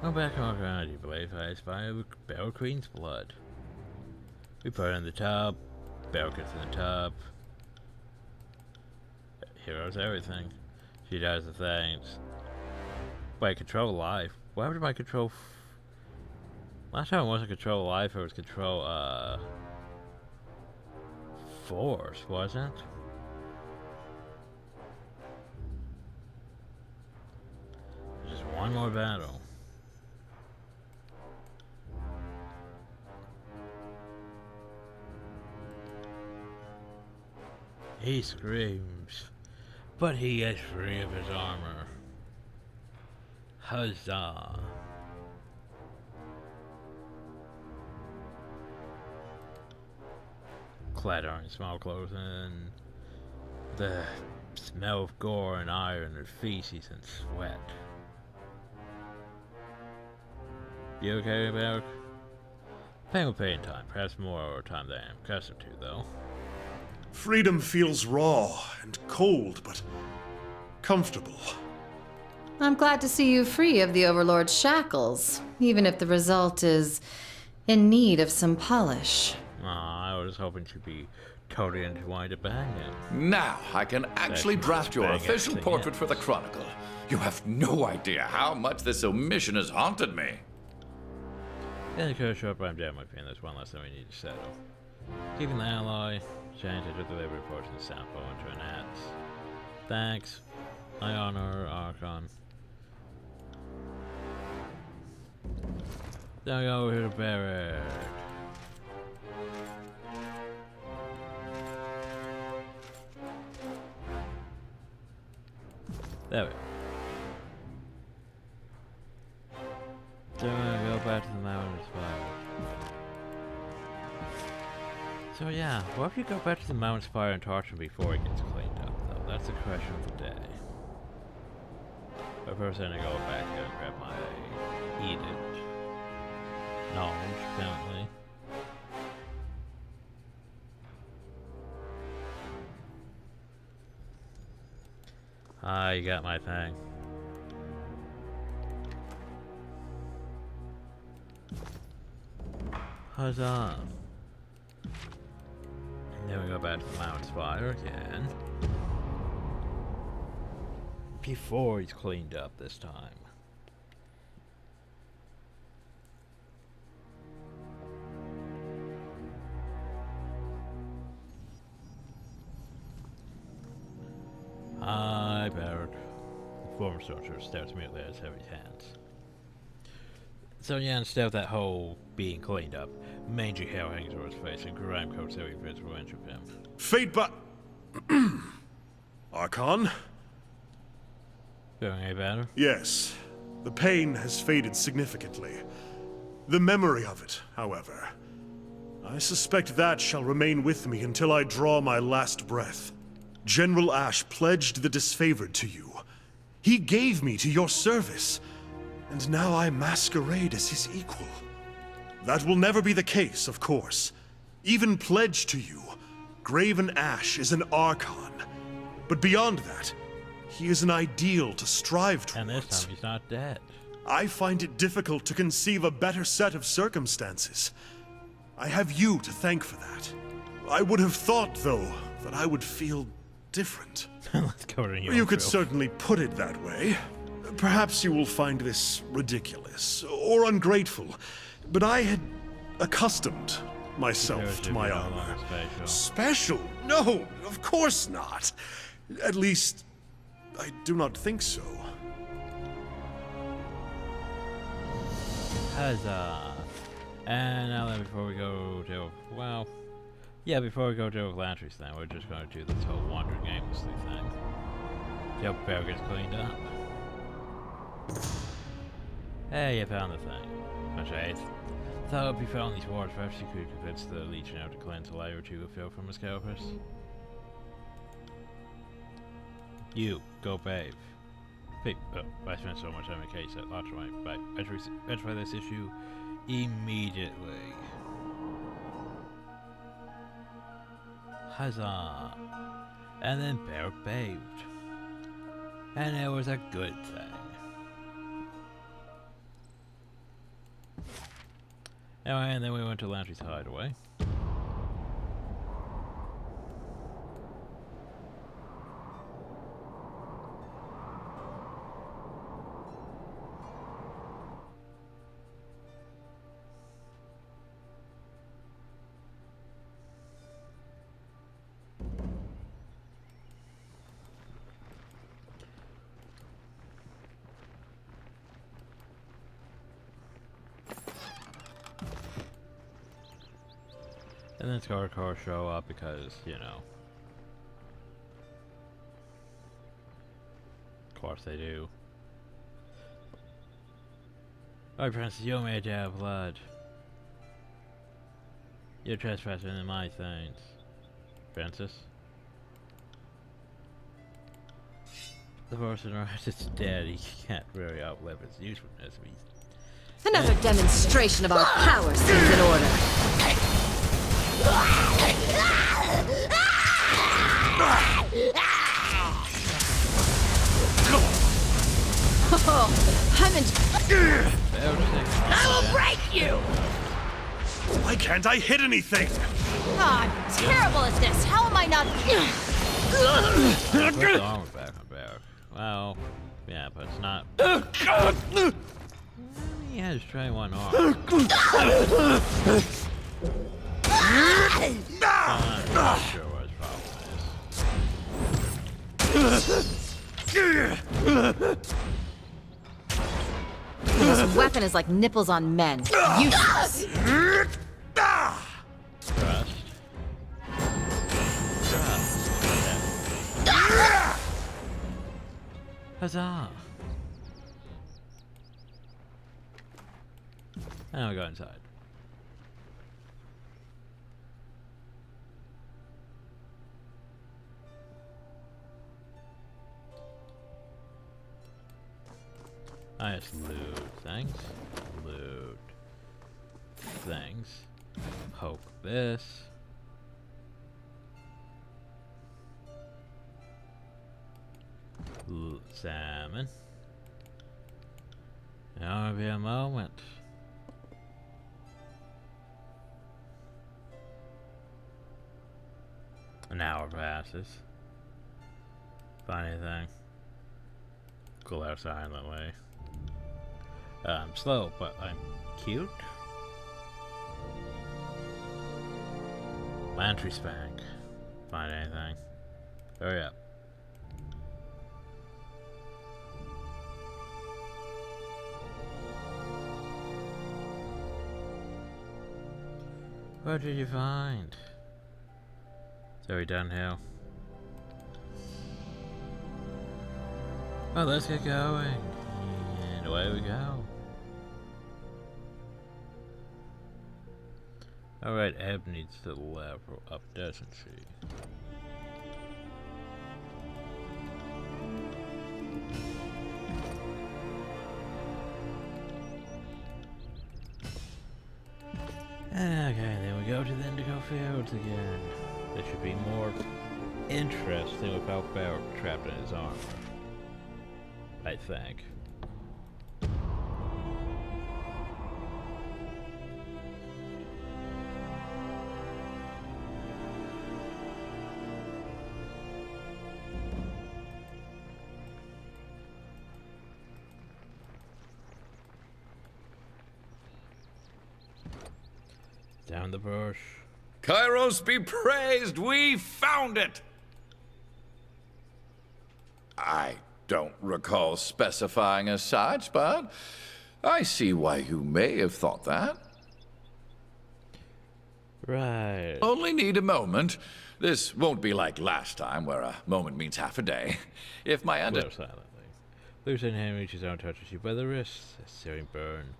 Go back on ground, you believe I spy Beryl Queen's blood. We put it in the tub, Beryl gets in the tub. Heroes everything. She does the things. Wait, control life. Why would my control last time it wasn't control life, it was control force, wasn't it? Just one more battle. He screams, but he is free of his armor. Huzzah. Clad in small clothes and the smell of gore and iron and feces and sweat. You okay, Barrick? Pain will pay in time, perhaps more time than I am accustomed to, though. Freedom feels raw and cold, but comfortable. I'm glad to see you free of the Overlord's shackles, even if the result is in need of some polish. Aw, I was hoping she'd be totally into wanting to bang it. Now I can actually draft your bang official everything, portrait yes. for the Chronicle. You have no idea how much this omission has haunted me. Yeah, the curse short, but I'm down my pain. There's one less thing we need to settle. Keeping the alloy. Change it to delivery portion of the sample into an ant. Thanks. I honor Archon. Now go over to Barrett. There we go. So we're gonna go back to the mountain spire. So yeah, what if you go back to the mountain spire and torch him before it gets cleaned up though? That's the question of the day. But first I'm gonna go back there and grab my edict. Knowledge, apparently. Ah, you got my thing. Huzzah! And then we go back to the mountain spire again. Before he's cleaned up this time. Hi, Barrett. The former soldier stares immediately at his heavy hands. So yeah, instead of that whole being cleaned up, mangy hair hangs over his face and grime coats every visible inch of him. Fate but... Archon? Feeling any better? Yes. The pain has faded significantly. The memory of it, however. I suspect that shall remain with me until I draw my last breath. General Ash pledged the disfavored to you. He gave me to your service, and now I masquerade as his equal. That will never be the case, of course. Even pledged to you, Graven Ash is an Archon. But beyond that, he is an ideal to strive towards. And this time he's not dead. I find it difficult to conceive a better set of circumstances. I have you to thank for that. I would have thought, though, that I would feel different. Let's go to You could certainly put it that way. Perhaps you will find this ridiculous or ungrateful, but I had accustomed myself to my armor. Special? No, of course not. At least, I do not think so. Huzzah! And now then, before we go to, well, yeah, before we go to Lantry's thing, we're just going to do this whole wandering aimlessly thing. See how Bear gets cleaned up. Hey, you found the thing. Much eighth. Thought if you found these wards, perhaps you could convince the Legion to cleanse a layer or two of filth from his scalpers. You, go bathe. I spent so much time in case at Lots of but enter this issue immediately. Huzzah! And then Bear bathed. And it was a good thing. Anyway, and then we went to Lantry's hideaway. And then Scarcore show up because, you know. Of course they do. Alright, Princess, you made out of blood. You're trespassing in my things. Princess? The person around is dead. He can't really outlive its usefulness. Another demonstration of our power seems in order. Oh, I'm in. I will break you! Why can't I hit anything? I'm terrible at this. How am I not? Put the armor back on Bear. Well, yeah, but it's not. Yeah, just try one arm. I'm not sure what his problem is. This weapon is like nipples on men. Useless. Trust. Huzzah! Now we go inside. Nice loot. Thanks. Loot. Thanks. Poke this. Salmon. Now will be a moment. An hour passes. Find anything? Go out silently. I'm slow, but I'm cute. Lantry spank. Find anything? Hurry up. What did you find? So we done here. Well, let's get going. And away we go. Alright, Ebb needs to level up, doesn't she? Okay, then we go to the Indigo Fields again. That should be more interesting without Barrett trapped in his armor. I think. Down the bush. Kairos be praised, we found it! I don't recall specifying as such, but I see why you may have thought that. Right. Only need a moment. This won't be like last time, where a moment means half a day. If my Glow silently. Loosen hand reaches out and touches you by the wrist. A searing burn.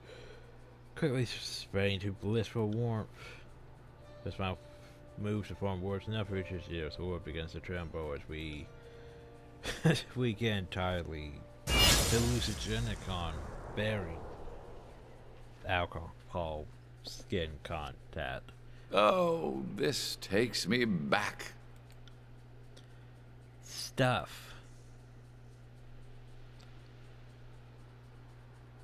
Quickly spraying to blissful warmth. His mouth moves to form words enough reaches you, so the word begins to tremble as we get entirely hallucinogenic on berry alcohol skin contact. Oh, this takes me back. Stuff.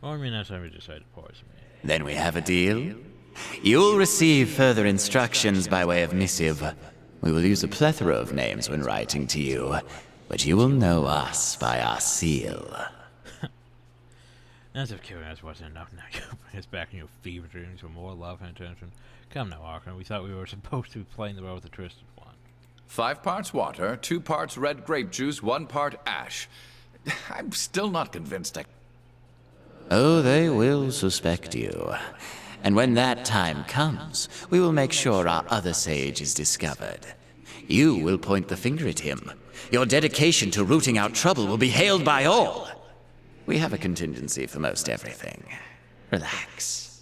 Or I mean, that's time you decide to poison me. Then we have a deal. You'll receive further instructions by way of missive. We will use a plethora of names when writing to you, but you will know us by our seal. As if killing us wasn't enough, now you bring us back in your fever dreams for more love and attention. Come now, Arkham, we thought we were supposed to be playing the role of the Twisted One. 5 parts water, 2 parts red grape juice, 1 part ash. I'm still not convinced I... Oh, they will suspect you. And when that time comes, we will make sure our other sage is discovered. You will point the finger at him. Your dedication to rooting out trouble will be hailed by all. We have a contingency for most everything. Relax.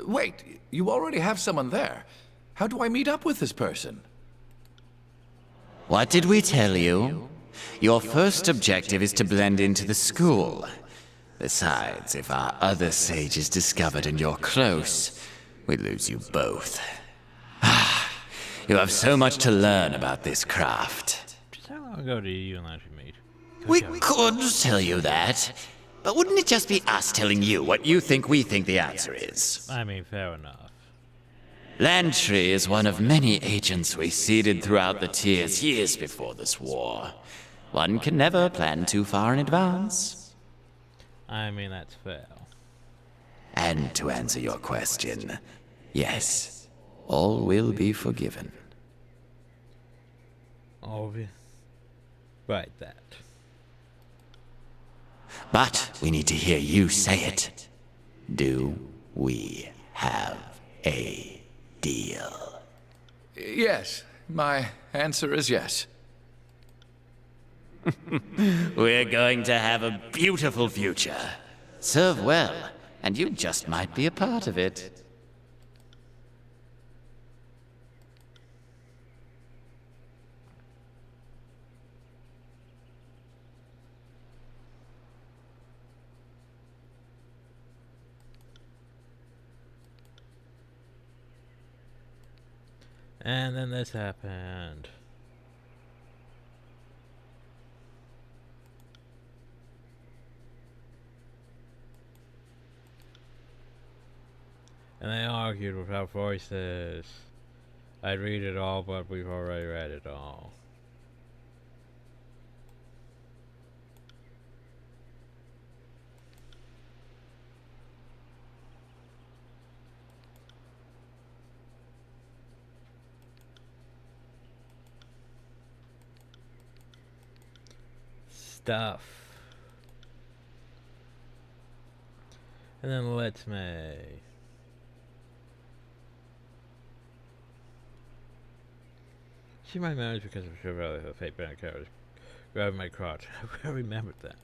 Wait, you already have someone there. How do I meet up with this person? What did we tell you? Your first objective is to blend into the school. Besides, if our other sage is discovered and you're close, we lose you both. You have so much to learn about this craft. Just how long ago did you and Lantry meet? We could tell you that, but wouldn't it just be us telling you what you think we think the answer is? I mean, fair enough. Lantry is one of many agents we seeded throughout the tiers years before this war. One can never plan too far in advance. I mean, that's fair. And to answer your question, yes, all will be forgiven. Right, that. But we need to hear you say it. Do we have a deal? Yes, my answer is yes. We're going to have a beautiful future. Serve well, and you just might be a part of it. And then this happened. And they argued without voices. I'd read it all, but we've already read it all. Stuff. And then Let's May. See my memories because of Chevrolet, the fake banner carriage grabbing my crotch. I remembered that.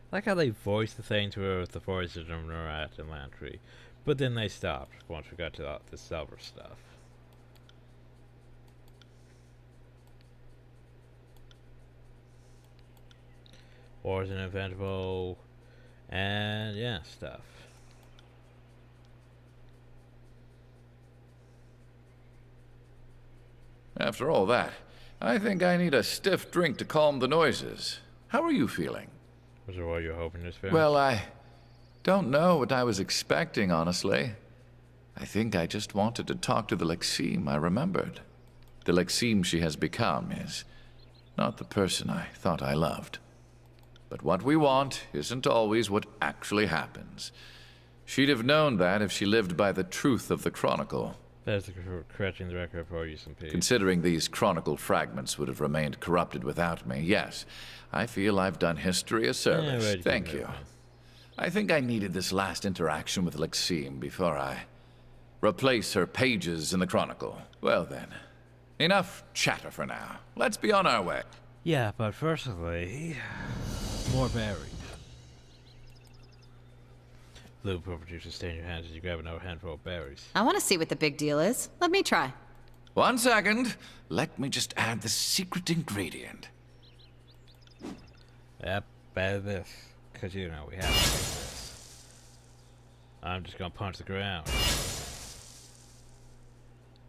I like how they voiced the thing to her with the voices of Murat and Lantry, but then they stopped once we got to the silver stuff. Wars and Invincible, and yeah, stuff. After all that, I think I need a stiff drink to calm the noises. How are you feeling? Was it what you were hoping this film? Well, I don't know what I was expecting, honestly. I think I just wanted to talk to the Lexime I remembered. The Lexime she has become is not the person I thought I loved. But what we want isn't always what actually happens. She'd have known that if she lived by the truth of the Chronicle. That's the correcting the record for you, some people. Considering these Chronicle fragments would have remained corrupted without me, yes, I feel I've done history a service. Yeah, right, Thank you. I think I needed this last interaction with Lexime before I replace her pages in the Chronicle. Well then, enough chatter for now. Let's be on our way. Yeah, but firstly, more berries. Blue will produce a stain in your hands as you grab another handful of berries. I want to see what the big deal is. Let me try. 1 second. Let me just add the secret ingredient. Yep, better this. Because, you know, we have to do this. I'm just going to punch the ground.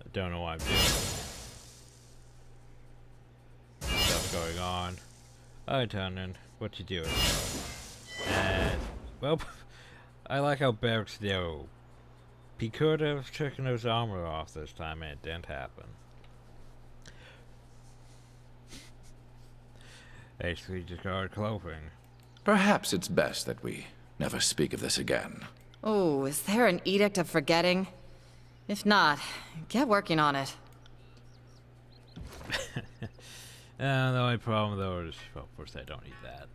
I don't know what I'm doing. Stuff going on. Alright, Tonin, what you doing? And, well, I like how Barracks know. He could have taken his armor off this time and it didn't happen. Basically just guard clothing. Perhaps it's best that we never speak of this again. Oh, is there an edict of forgetting? If not, get working on it. The only problem though is, well, of course I don't need that.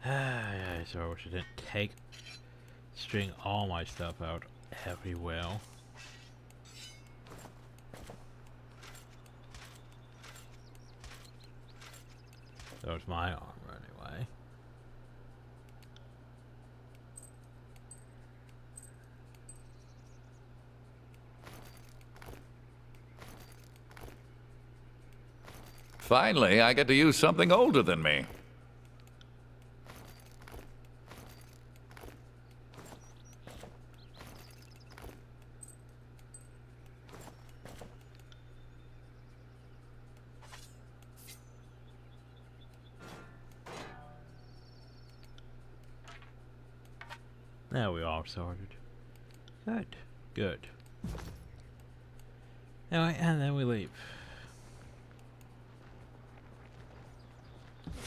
Yeah, so I wish I didn't string all my stuff out everywhere. That was my armor anyway. Finally, I get to use something older than me. Now we all sorted. Good. Good. Anyway, and then we leave.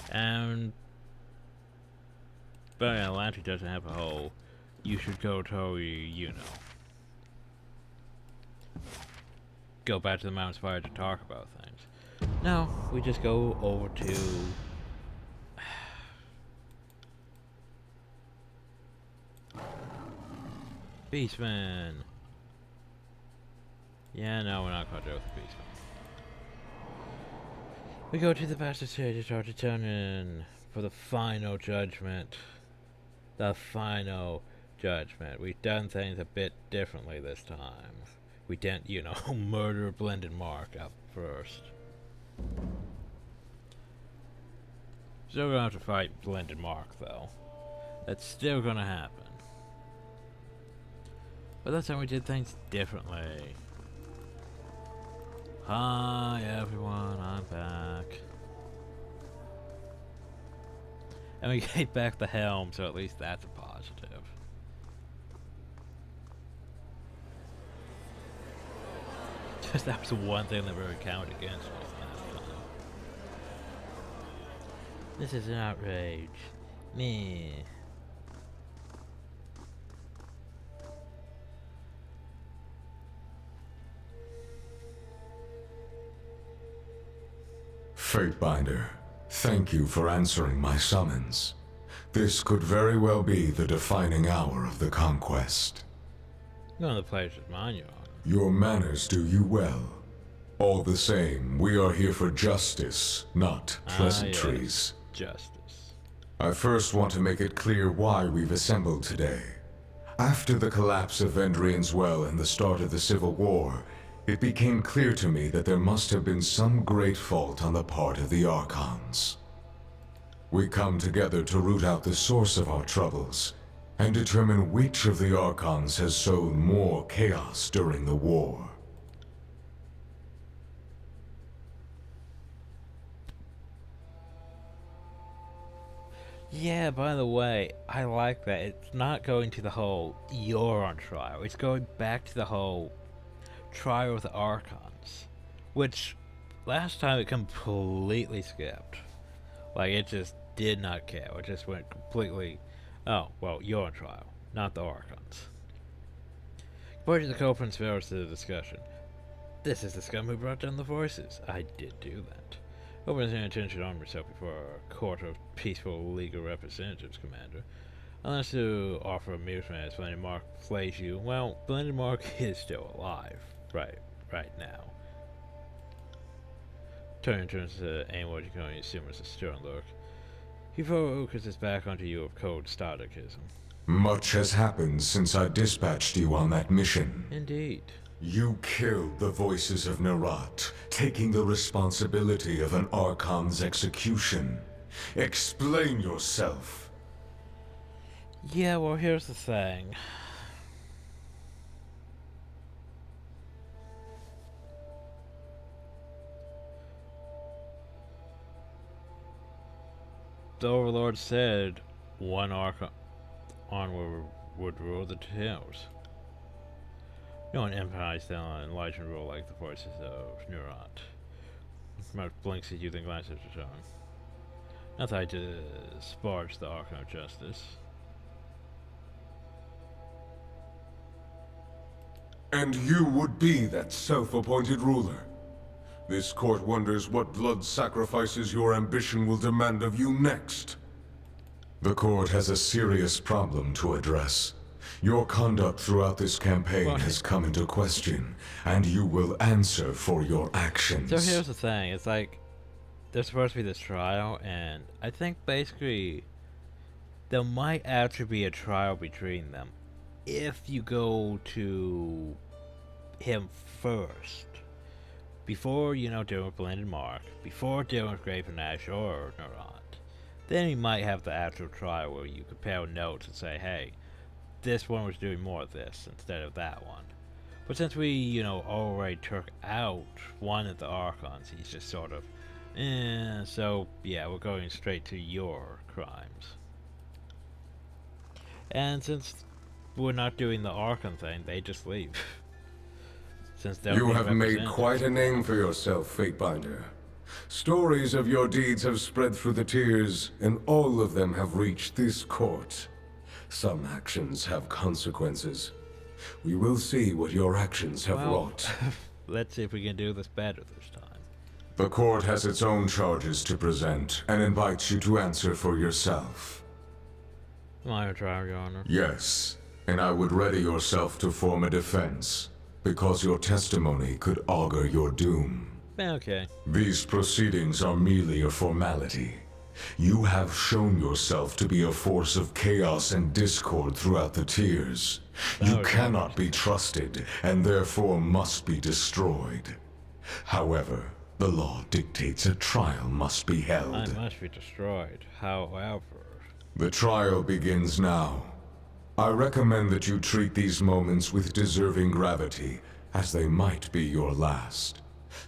And but Atlantic doesn't have a whole you should go to, you know, go back to the Mount Spire to talk about things. No, we just go over to Beastman. Yeah, no, we're not going to deal with the Beastman. We go to the Bastard City to start determining for the final judgment. The final judgment. We've done things a bit differently this time. We didn't, you know, murder Blended Mark up first. Still gonna have to fight Blended Mark, though. That's still gonna happen. But this time we did things differently. Hi everyone, I'm back. And we get back the helm, so at least that's a positive. Just that was the one thing that really counted against us last time. This is an outrage. Me. Fatebinder, thank you for answering my summons. This could very well be the defining hour of the conquest. None of the players is mine, Your Honor. Your manners do you well. All the same, we are here for justice, not pleasantries. Yes. Justice. I first want to make it clear why we've assembled today. After the collapse of Vendrian's Well and the start of the Civil War, it became clear to me that there must have been some great fault on the part of the Archons. We come together to root out the source of our troubles, and determine which of the Archons has sown more chaos during the war. Yeah, by the way, I like that. It's not going to the whole you're on trial. It's going back to the whole trial of the Archons, which last time it completely skipped. Like, it just did not care. It just went completely, oh, well, you're on trial, not the Archons. According to the co-prince to the discussion. This is the scum who brought down the voices. I did do that. Open your attention on yourself before a court of peaceful legal representatives, Commander. Unless to offer amusement as Blended Mark flays you, well, Blended Mark is still alive. Right now. Turning to anyone you can only assume is a stern look. He focuses back onto you of cold stoicism. Much has happened since I dispatched you on that mission. Indeed. You killed the voices of Nerat, taking the responsibility of an Archon's execution. Explain yourself. Yeah, well, here's the thing. The Overlord said one Archon would rule the tales. No one emphasized on enlightened rule like the voices of Nerat. Most blinks at you then glances at your tongue. Not that I disparage the Archon of Justice. And you would be that self-appointed ruler. This court wonders what blood sacrifices your ambition will demand of you next. The court has a serious problem to address. Your conduct throughout this campaign has come into question, and you will answer for your actions. So here's the thing, it's like, there's supposed to be this trial, and I think basically there might actually be a trial between them if you go to him first. Before, you know, dealing with Blended Mark, before dealing with Graven Ash or Nerat, then you might have the actual trial where you compare notes and say, hey, this one was doing more of this instead of that one. But since we, you know, already took out one of the Archons, he's just sort of, so yeah, we're going straight to your crimes. And since we're not doing the Archon thing, they just leave. Since they're You being have made represented. quite a name for yourself, Fatebinder. Stories of your deeds have spread through the tiers, and all of them have reached this court. Some actions have consequences. We will see what your actions have wrought. Let's see if we can do this better this time. The court has its own charges to present, and invites you to answer for yourself. Am I gonna try, Your Honor? Yes, and I would ready yourself to form a defense, because your testimony could augur your doom. Okay. These proceedings are merely a formality. You have shown yourself to be a force of chaos and discord throughout the tiers. You cannot be trusted, and therefore must be destroyed. However, the law dictates a trial must be held. I must be destroyed. However... The trial begins now. I recommend that you treat these moments with deserving gravity, as they might be your last.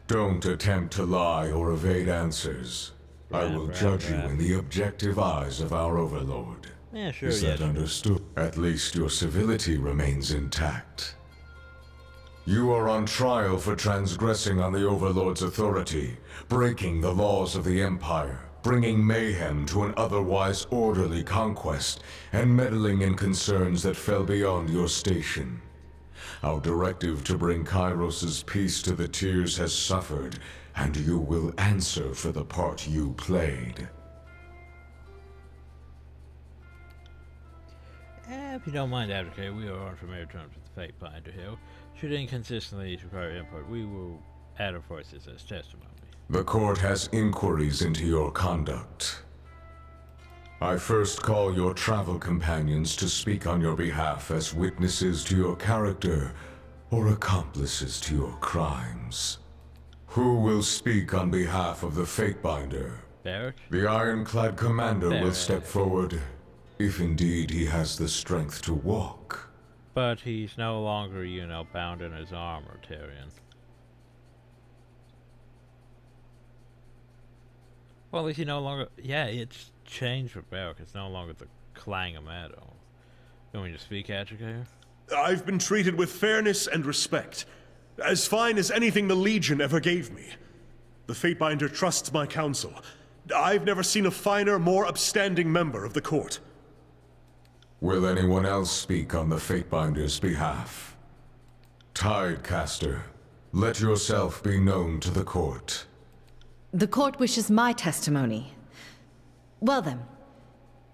Don't attempt to lie or evade answers. I will judge you in the objective eyes of our overlord. Yeah, sure, Is that understood? At least your civility remains intact. You are on trial for transgressing on the overlord's authority, breaking the laws of the Empire, bringing mayhem to an otherwise orderly conquest, and meddling in concerns that fell beyond your station. Our directive to bring Kairos's peace to the tiers has suffered, and you will answer for the part you played. If you don't mind, Advocate, we are on familiar terms with the Fatebinder here. Should inconsistently require input, we will add our voices as testimony. The court has inquiries into your conduct. I first call your travel companions to speak on your behalf as witnesses to your character or accomplices to your crimes. Who will speak on behalf of the Fatebinder? Barrack? The ironclad commander will Barrack. step forward, if indeed he has the strength to walk. But he's no longer, you know, bound in his armor, Tyrion. Well, at least he no longer... Yeah, it's changed for Barrack. It's no longer the clang of metal. You want me to speak, Advocate? I've been treated with fairness and respect. As fine as anything the Legion ever gave me. The Fatebinder trusts my counsel. I've never seen a finer, more upstanding member of the court. Will anyone else speak on the Fatebinder's behalf? Tidecaster, let yourself be known to the court. The court wishes my testimony. Well then,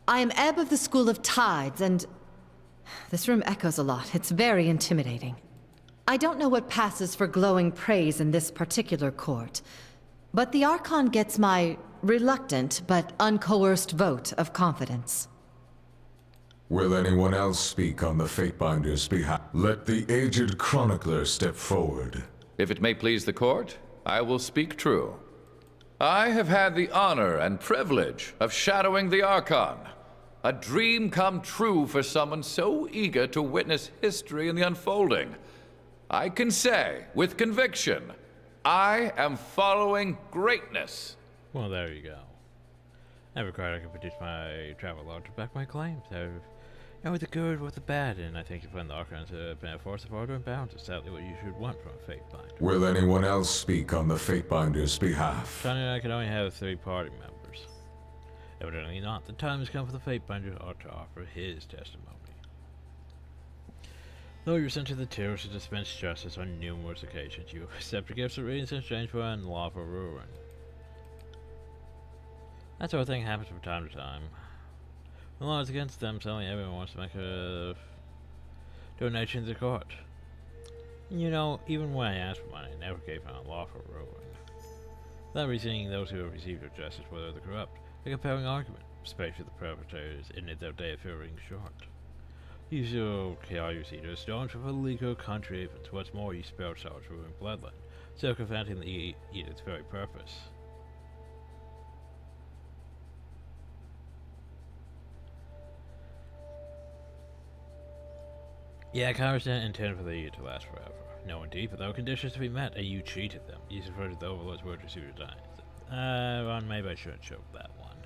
I am Ebb of the School of Tides, and... This room echoes a lot. It's very intimidating. I don't know what passes for glowing praise in this particular court, but the Archon gets my reluctant but uncoerced vote of confidence. Will anyone else speak on the Fatebinder's behalf? Let the aged chronicler step forward. If it may please the court, I will speak true. I have had the honor and privilege of shadowing the Archon. A dream come true for someone so eager to witness history in the unfolding. I can say, with conviction, I am following greatness. Well, there you go. Never quite I can produce my travel log to back my claims. You know, with the good, with the bad, and I think you find the Archons have been a force of order and balance. It's sadly what you should want from a Fatebinder. Will anyone else speak on the Fatebinder's behalf? Johnny and I can only have 3 party members. Evidently not. The time has come for the Fatebinder to offer his testimony. Though you're sent to the tiers to dispense justice on numerous occasions, you accept gifts of readings in exchange for unlawful ruin. That sort of thing happens from time to time. The law is against them, suddenly everyone wants to make a donation to the court. You know, even when I asked for money, I never gave an unlawful ruin. Without reasoning those who have received your justice, whether the corrupt, a compelling argument, especially the perpetrators in their day of fearing short. You still chaos eaters stones for illegal country events. What's more, you spell souls ruin bloodline, circumventing the edict's very purpose. Yeah, Congress didn't intend for the year to last forever. No, indeed, but there were conditions to be met, and you cheated them. You subverted the Overlord's word to suit your designs. Well, maybe I shouldn't choke that one.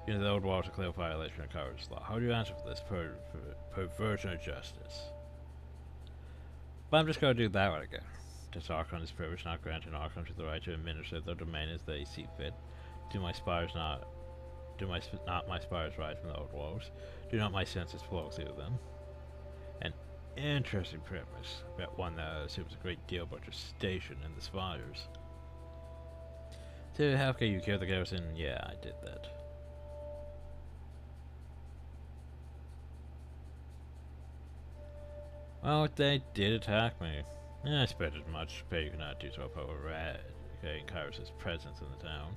You know, the old walls are clear violation of Kairos law. How do you answer for this perversion of justice? But I'm just going to do that one again. Does Archon's privilege not grant an Archon to the right to administer their domain as they see fit? Do my spires not my spires rise from the old walls? Do not my senses flow through them? An interesting premise, but one that assumes a great deal about your station in the spires. So, how can you kill the garrison? Yeah, I did that. Well, they did attack me. I spent as much pay you cannot do to eradicating Kairos' presence in the town.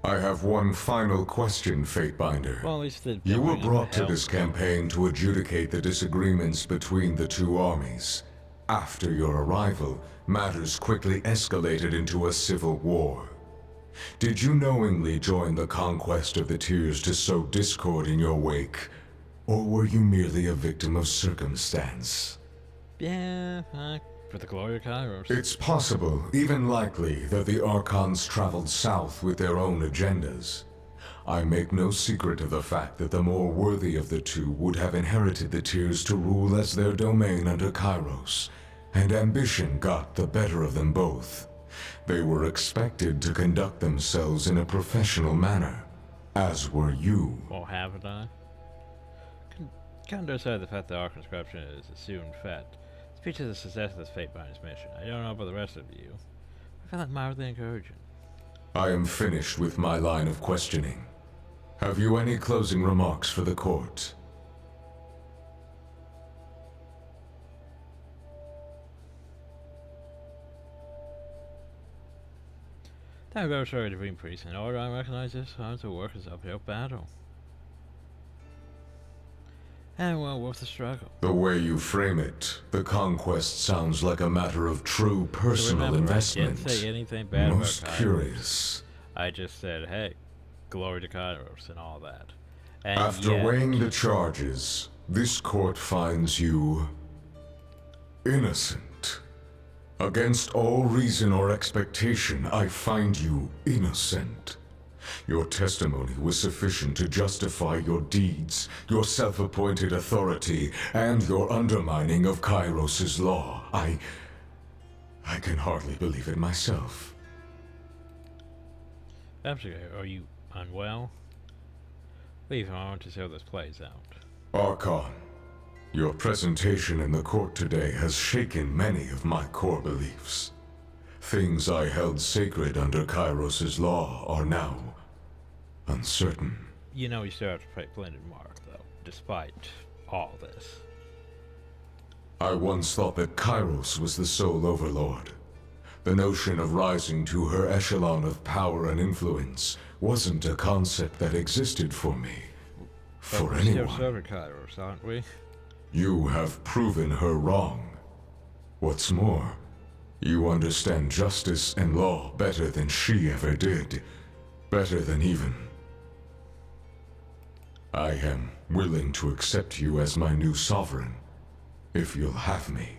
I have one final question, Fatebinder. Well, at least you were brought to this campaign to adjudicate the disagreements between the two armies. After your arrival, matters quickly escalated into a civil war. Did you knowingly join the conquest of the Tears to sow discord in your wake? Or were you merely a victim of circumstance? Yeah, for the glory of Kairos. It's possible, even likely, that the Archons traveled south with their own agendas. I make no secret of the fact that the more worthy of the two would have inherited the Tears to rule as their domain under Kairos, and ambition got the better of them both. They were expected to conduct themselves in a professional manner, as were you. Or haven't I? Can't decide the fact that Archon's corruption is assumed fact. Speaks to the success of this Fatebinder's mission. I don't know about the rest of you. I find that mildly encouraging. I am finished with my line of questioning. Have you any closing remarks for the court? Time goes sorry to bring priests in order. I recognize this as a workers' uphill battle. And well, worth the struggle. The way you frame it, the conquest sounds like a matter of true personal investment. I didn't say anything bad Most about Kairos. Curious. I just said, hey, glory to Kairos and all that. And After weighing the charges, this court finds you innocent. Against all reason or expectation, I find you innocent. Your testimony was sufficient to justify your deeds, your self-appointed authority, and your undermining of Kairos' law. I can hardly believe it myself. Are you unwell? Leave him. I want to see how this plays out. Archon, your presentation in the court today has shaken many of my core beliefs. Things I held sacred under Kairos' law are now uncertain. You know you still have to play Blended Mark, though, despite all this. I once thought that Kairos was the sole overlord. The notion of rising to her echelon of power and influence wasn't a concept that existed for me. For anyone. We're still serving Kairos, aren't we? You have proven her wrong. What's more, you understand justice and law better than she ever did. Better than even. I am willing to accept you as my new sovereign, if you'll have me.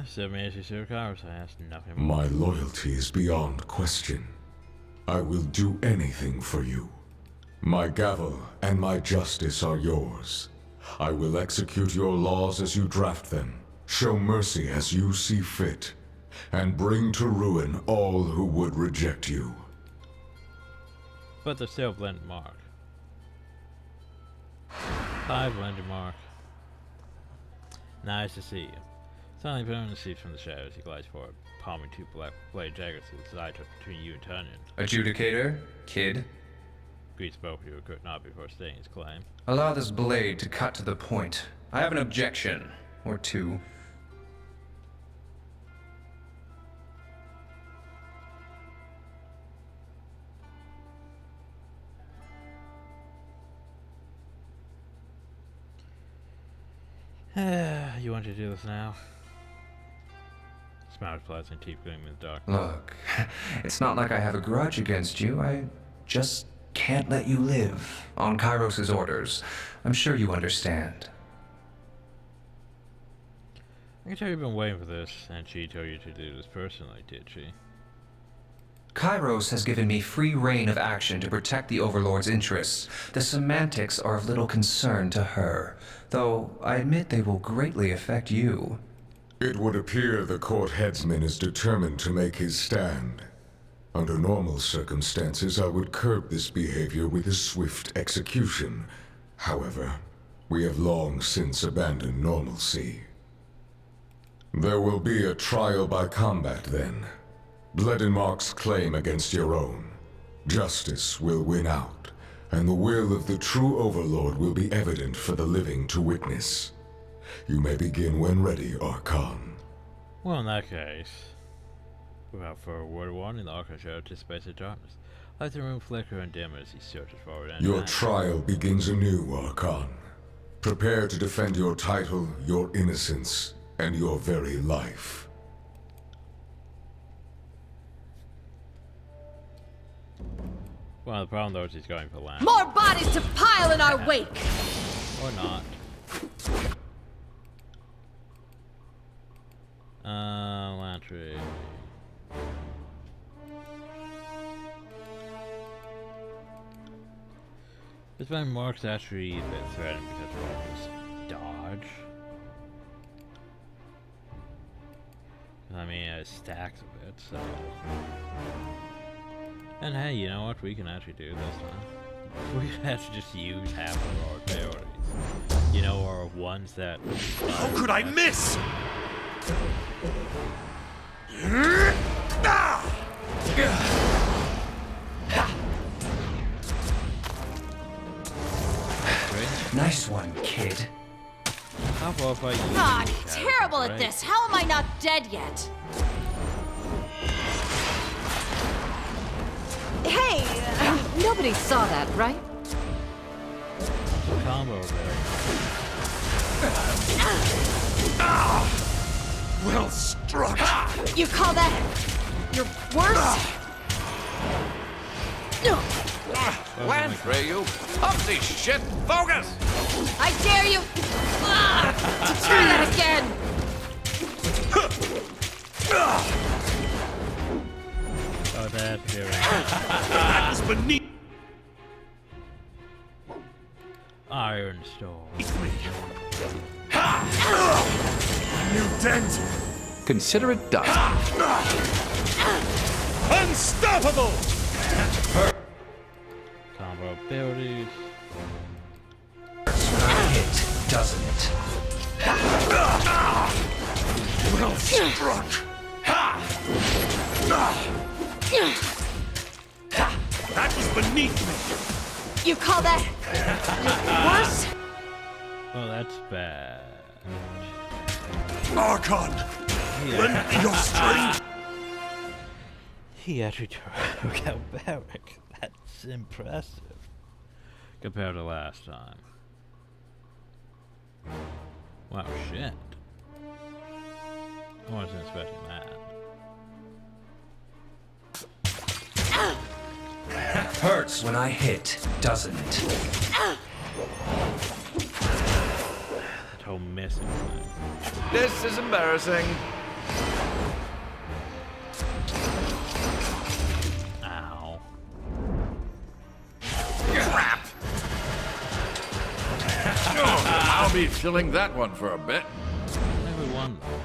So as you serve Kairos, I asked nothing more. My loyalty is beyond question. I will do anything for you. My gavel and my justice are yours. I will execute your laws as you draft them, show mercy as you see fit, and bring to ruin all who would reject you. But there's still Blended Mark. Hi, Blended Mark. Nice to see you. Suddenly, Bone sees from the shadows. He glides forward, palming two black blade daggers to the side between you and Tunyon. Adjudicator, kid. Greets both of you who could not before stating his claim. Allow this blade to cut to the point. I have an objection, or two. You want to do this now? Smiles pleasant, teeth gleaming in the dark. Look, it's not like I have a grudge against you. I just can't let you live on Kairos' orders. I'm sure you understand. I can tell you've been waiting for this, and she told you to do this personally, did she? Kairos has given me free reign of action to protect the Overlord's interests. The semantics are of little concern to her, though I admit they will greatly affect you. It would appear the court headsman is determined to make his stand. Under normal circumstances, I would curb this behavior with a swift execution. However, we have long since abandoned normalcy. There will be a trial by combat then. Bledenmark's claim against your own. Justice will win out, and the will of the true Overlord will be evident for the living to witness. You may begin when ready, Archon. Well, in that case, without further word warning, the Archon show anticipates the darkness. Let the room flicker and dim as he searches forward and Your back. trial begins anew, Archon. Prepare to defend your title, your innocence, and your very life. Well, the problem though is he's going for land. More bodies to pile in our wake! Or not. Lantry. This one marks actually a bit threatening because of all this dodge. I mean, it stacks a bit, so. And hey, you know what? We can actually do this time. We can actually just use half of our abilities. You know, our ones that. How could I miss? Nice one, kid. How about you? Ah, I'm terrible at this. How am I not dead yet? Hey, nobody saw that, right? Combo there. Well struck. You call that your worst? Lance Rayu, Upsy shit, focus! I dare you to try that again! Oh, that here. That was beneath Iron Storm. me. New dent. Consider it done. Unstoppable. Combo abilities. Hit, doesn't it? Well struck. That was beneath me. You call that worse? Oh, that's bad. Archon, lend me your strength. He actually took out Barrick. That's impressive. Compared to last time. Wow, shit. I wasn't expecting that. Hurts when I hit, doesn't it? That whole missing thing. This is embarrassing. Ow. Crap! I'll be filling that one for a bit. Never won though.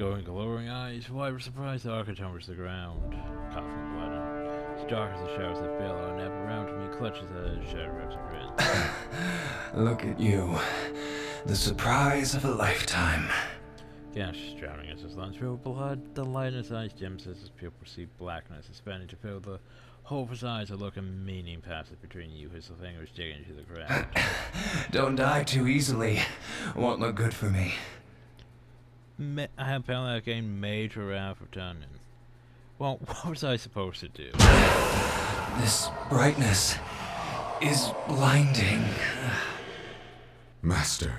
Going glowing eyes, why we're surprised the Archon tumbles to the ground. Coughing blood. As dark as the shadows that billow, and ever around him he clutches at his shadow rips and grins. Look at you. The surprise of a lifetime. Gash drowning as his lungs fill with blood, the light in his eyes dims as his pupils see blackness, expanding to fill the whole of his eyes. A look of meaning passes between you, his fingers digging into the ground. Don't die too easily. Won't look good for me. I have found that game major wrath of Tunyon. Well, what was I supposed to do? This brightness is blinding. Master,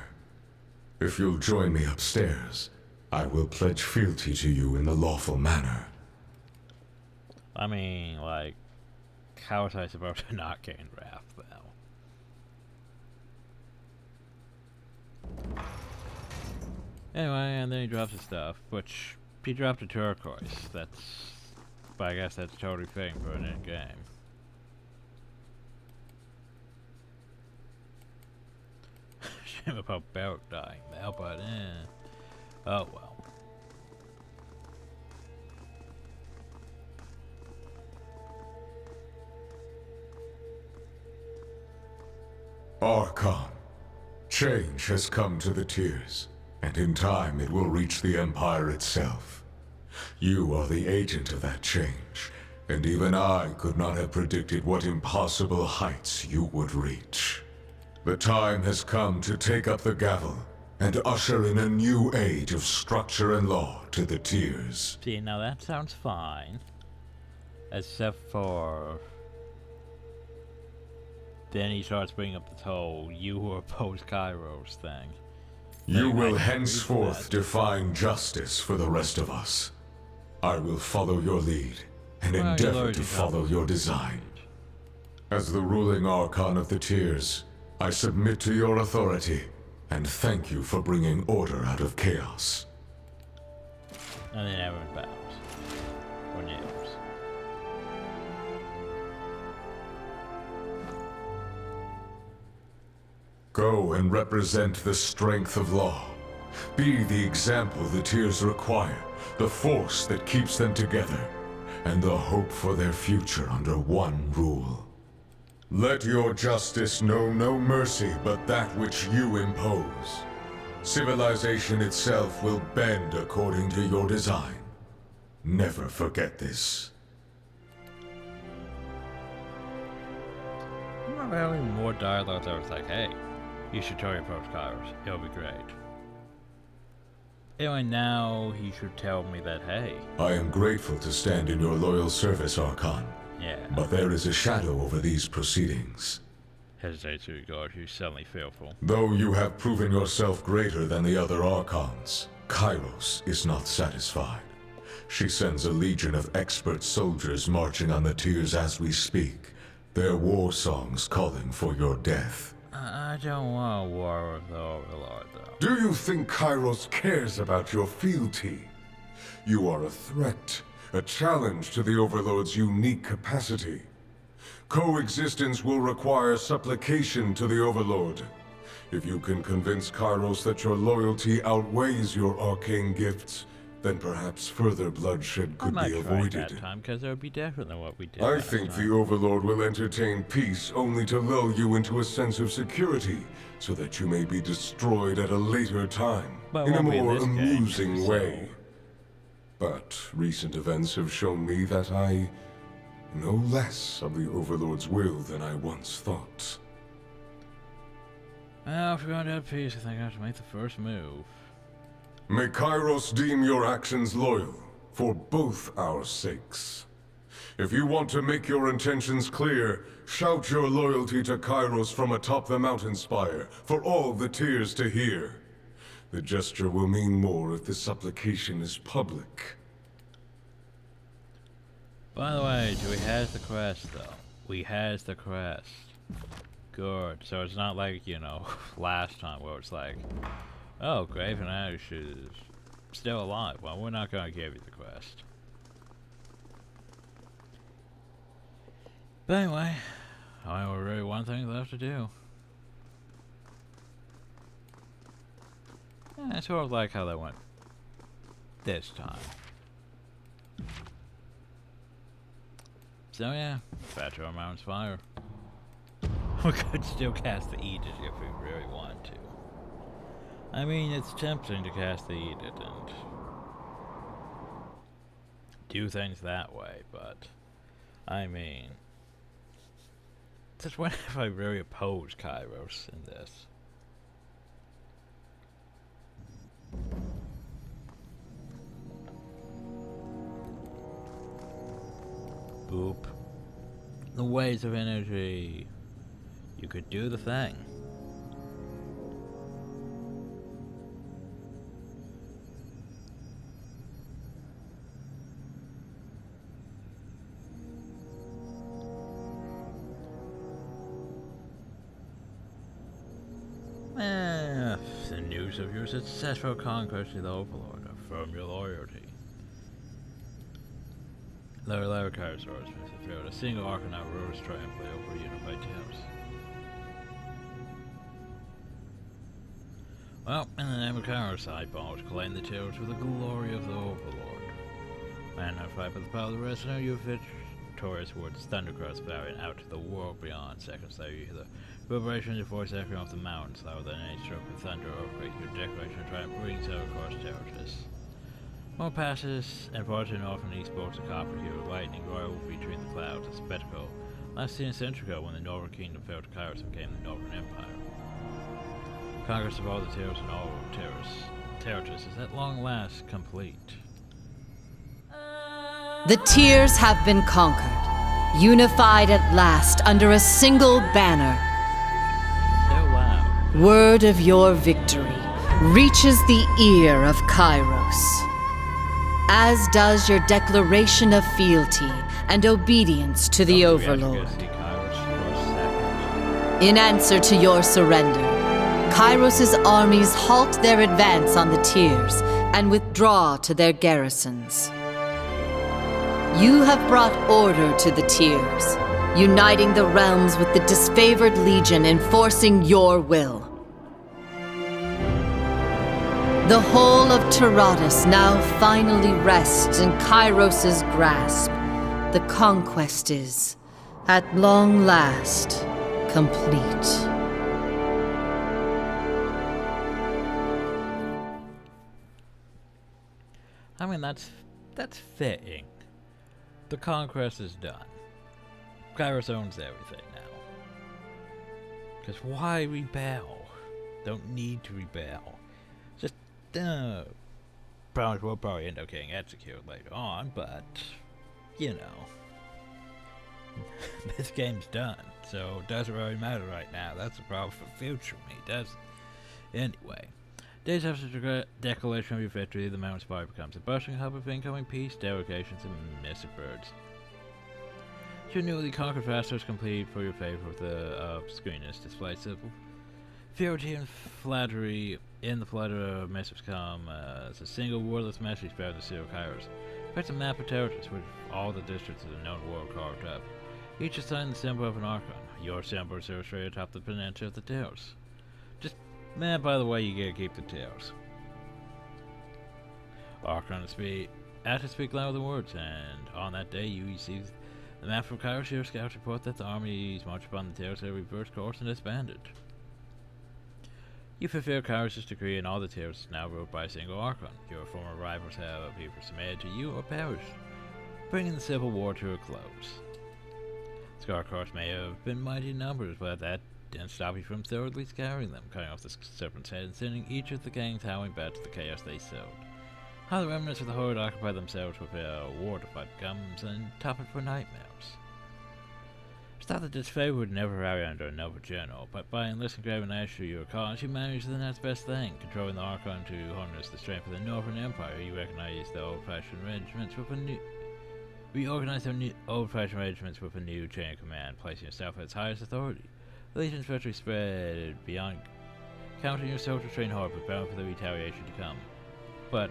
if you'll join me upstairs, I will pledge fealty to you in the lawful manner. I mean, like, how was I supposed to not gain wrath, though? Anyway, and then he drops his stuff, which he dropped a turquoise. But I guess that's totally fitting for an in-game. Shame about Barrett dying now, but oh well. Archon, change has come to the Tiers, and in time it will reach the Empire itself. You are the agent of that change, and even I could not have predicted what impossible heights you would reach. The time has come to take up the gavel and usher in a new age of structure and law to the Tiers. See, now that sounds fine. Except for... then he starts bringing up this whole you who oppose Kairos thing. You will henceforth define justice for the rest of us. I will follow your lead and endeavor to follow your design. As the ruling Archon of the Tiers, I submit to your authority and thank you for bringing order out of chaos. And then everyone bows. Or kneels. Go and represent the strength of law. Be the example the Tiers require, the force that keeps them together, and the hope for their future under one rule. Let your justice know no mercy but that which you impose. Civilization itself will bend according to your design. Never forget this. I remember having more dialogue that was like, hey, you should totally approach Kairos. It'll be great. Anyway, now he should tell me that, hey. I am grateful to stand in your loyal service, Archon. Yeah. But there is a shadow over these proceedings. Hesitate to regard you suddenly fearful. Though you have proven yourself greater than the other Archons, Kairos is not satisfied. She sends a legion of expert soldiers marching on the Tiers as we speak, their war songs calling for your death. I don't want a war with the Overlord, though. Do you think Kairos cares about your fealty? You are a threat, a challenge to the Overlord's unique capacity. Coexistence will require supplication to the Overlord. If you can convince Kairos that your loyalty outweighs your arcane gifts, then perhaps further bloodshed could be avoided. That time, because it would be different than what we did. I think the Overlord will entertain peace only to lull you into a sense of security, so that you may be destroyed at a later time, in a more amusing way. But recent events have shown me that I know less of the Overlord's will than I once thought. Well, if we're going to have peace, I think I have to make the first move. May Kairos deem your actions loyal, for both our sakes. If you want to make your intentions clear, shout your loyalty to Kairos from atop the mountain spire, for all the Tiers to hear. The gesture will mean more if the supplication is public. By the way, do we has the crest, though? We has the crest. Good. So it's not like, you know, last time where it's like, oh, Graven Ash is still alive. Well, we're not going to give you the quest. But anyway, I only really one thing left to do. Yeah, I sort of like how that went this time. So yeah, Fat Our Mountain's fire. We could still cast the Edict if we really wanted to. I mean, it's tempting to cast the Edict and do things that way, but I mean, just when have I really opposed Kairos in this? Boop. The waves of energy. You could do the thing. The news of your successful conquest of the Overlord. Affirm your loyalty. Lower Kairosaurus must throughout a single Arcanine rose triumphantly over unified towers. Well, in the name of Kairos, I bow to claim the towers for the glory of the Overlord. Man notified by the power of the Resident, you have victorious towards Thundercross Valley and out to the world beyond. Seconds later, you hear the reverberation of your voice echoing off the mountains, louder than any stroke of thunder or earthquake. Your declaration of triumph rings out across territories. More passes and far to north and east bolts of copper here, lightning royal between the clouds, a spectacle last seen a century ago when the Northern Kingdom fell to Kairos and became the Northern Empire. Congress of all the terrors and all territories is at long last complete. The Tears have been conquered, unified at last under a single banner. So loud. Word of your victory reaches the ear of Kairos, as does your declaration of fealty and obedience to the Overlord. In answer to your surrender, Kairos' armies halt their advance on the Tears and withdraw to their garrisons. You have brought order to the Tears, uniting the realms with the disfavored Legion, enforcing your will. The whole of Tyrannis now finally rests in Kairos' grasp. The conquest is, at long last, complete. I mean, that's fitting. The conquest is done. Kairos owns everything now. Because why rebel? Don't need to rebel. Just, we'll probably end up getting executed later on, but, you know. This game's done, so it doesn't really matter right now. That's a problem for future me, doesn't it? Anyway. Days after the declaration of your victory, the mountain spire becomes a bustling hub of incoming peace, delegations, and missive birds. Your newly conquered Vastos complete for your favor with the screenless display symbol. Fealty and flattery in the flutter of missives come as a single wordless message spread the seal of Kairos. Creates a map of territories with all the districts of the known world carved up. Each assigned the symbol of an Archon. Your symbol is illustrated atop the peninsula of the Tales. Man, by the way, you gotta keep the tails. Archon had to speak louder than words, and on that day you received the map from Kairos. Your scouts report that the armies marched upon the tails, they reversed course and disbanded. You fulfill Kairos' decree, and all the tails is now ruled by a single Archon. Your former rivals have either submitted to you or perished, bringing the civil war to a close. Scarcross may have been mighty in numbers, but that didn't stop you from thoroughly scouring them, cutting off the serpent's head and sending each of the gangs howling back to the chaos they sowed. How the remnants of the horde occupy themselves with a war to fight becomes a topic for nightmares. It's thought that this favor would never rally under another general, but by enlisting Graven Ash to your cause, you managed the next best thing, controlling the Archon to harness the strength of the Northern Empire. You recognize the old-fashioned regiments with a new chain of command, placing yourself at its highest authority. The Legion's victory spread beyond counting your soldiers trained hard, preparing for the retaliation to come. But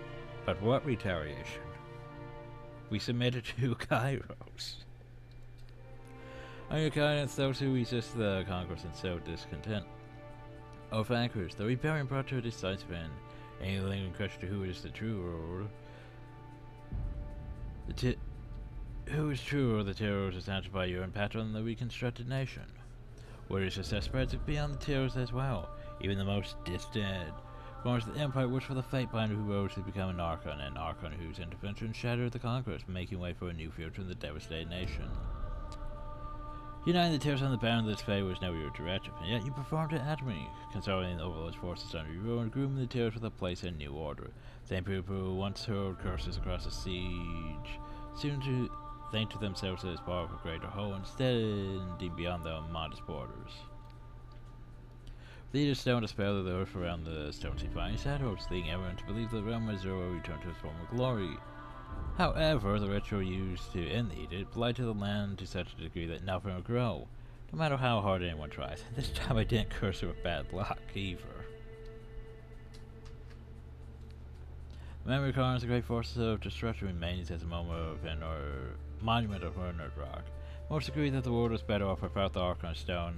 what retaliation? We submitted to Kairos. On your guidance, those who resist the conquest and sow discontent are vanquished. The rebellion brought to a decisive end. Any lingering question to who is the true or who is true or the terrors is answered by your impact on the reconstructed nation. Word of success spreads beyond the terrors as well. Even the most distant corners of the Empire wish for the Fatebinder who rose to become an Archon whose intervention shattered the conquest, making way for a new future in the devastated nation. Uniting the terrors on the bound of this fate was never your directive, and yet you performed it admirably, consolidating the Overlord's forces under your rule and grooming the terrors with a place in new order. Same people who once hurled curses across the siege soon to think to themselves that it's part of a greater whole, extending beyond their modest borders. Leaders stone to spell the earth around the stone sea flying shadows, leading everyone to believe the realm of Zero will return to its former glory. However, the ritual used to end the edict blighted the land to such a degree that nothing will grow, no matter how hard anyone tries. This time I didn't curse it with bad luck, either. Memory cards, the great forces of destruction remains as a monument of Hornet Rock. Most agree that the world was better off without the Archon Stone,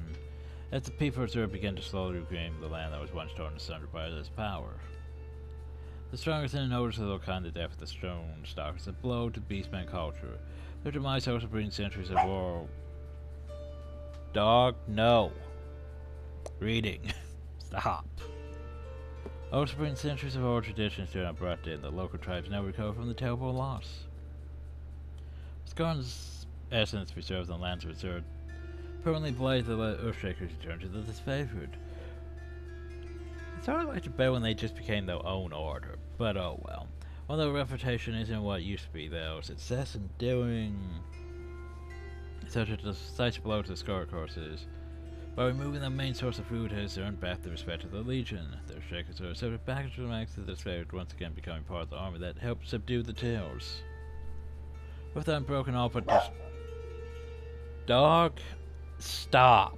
as the people of Earth began to slowly reclaim the land that was once torn asunder by this power. The strongest and noticeable kind of death of the Stone Stalkers is a blow to Beastman culture. Their demise also brings centuries of war. Dog, no. Reading. Stop. Also brings centuries of old traditions to an abrupt end that local tribes now recover from the terrible loss. Scorn's essence preserved in the lands of Earth permanently blighted the Earthshakers return to the disfavored. It's sort of like the better when they just became their own order, but oh well. Although reputation isn't what it used to be, though, success in doing such a decisive blow to the Scar courses by removing the main source of food has earned back the respect of the Legion. Their Shakers are accepted back into the ranks of the disfavored, once again becoming part of the army that helped subdue the Tails. With that broken all but just... Dog, stop.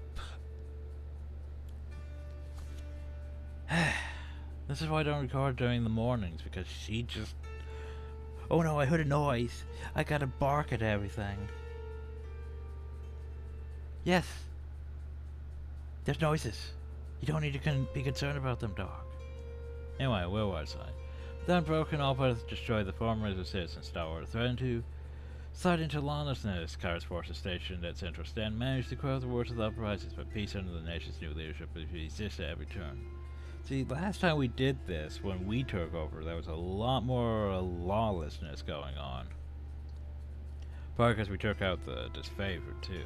This is why I don't record during the mornings, because she just... Oh no, I heard a noise. I gotta bark at everything. Yes. There's noises. You don't need to be concerned about them, dog. Anyway, where was I? The unbroken all but destroyed the former citizens tower, threatened to slide into lawlessness. Kyra's forces stationed at Central Stand managed to quell the wars of the uprisings, but peace under the nation's new leadership resisted at every turn. See, last time we did this, when we took over, there was a lot more lawlessness going on. Probably because we took out the disfavored, too.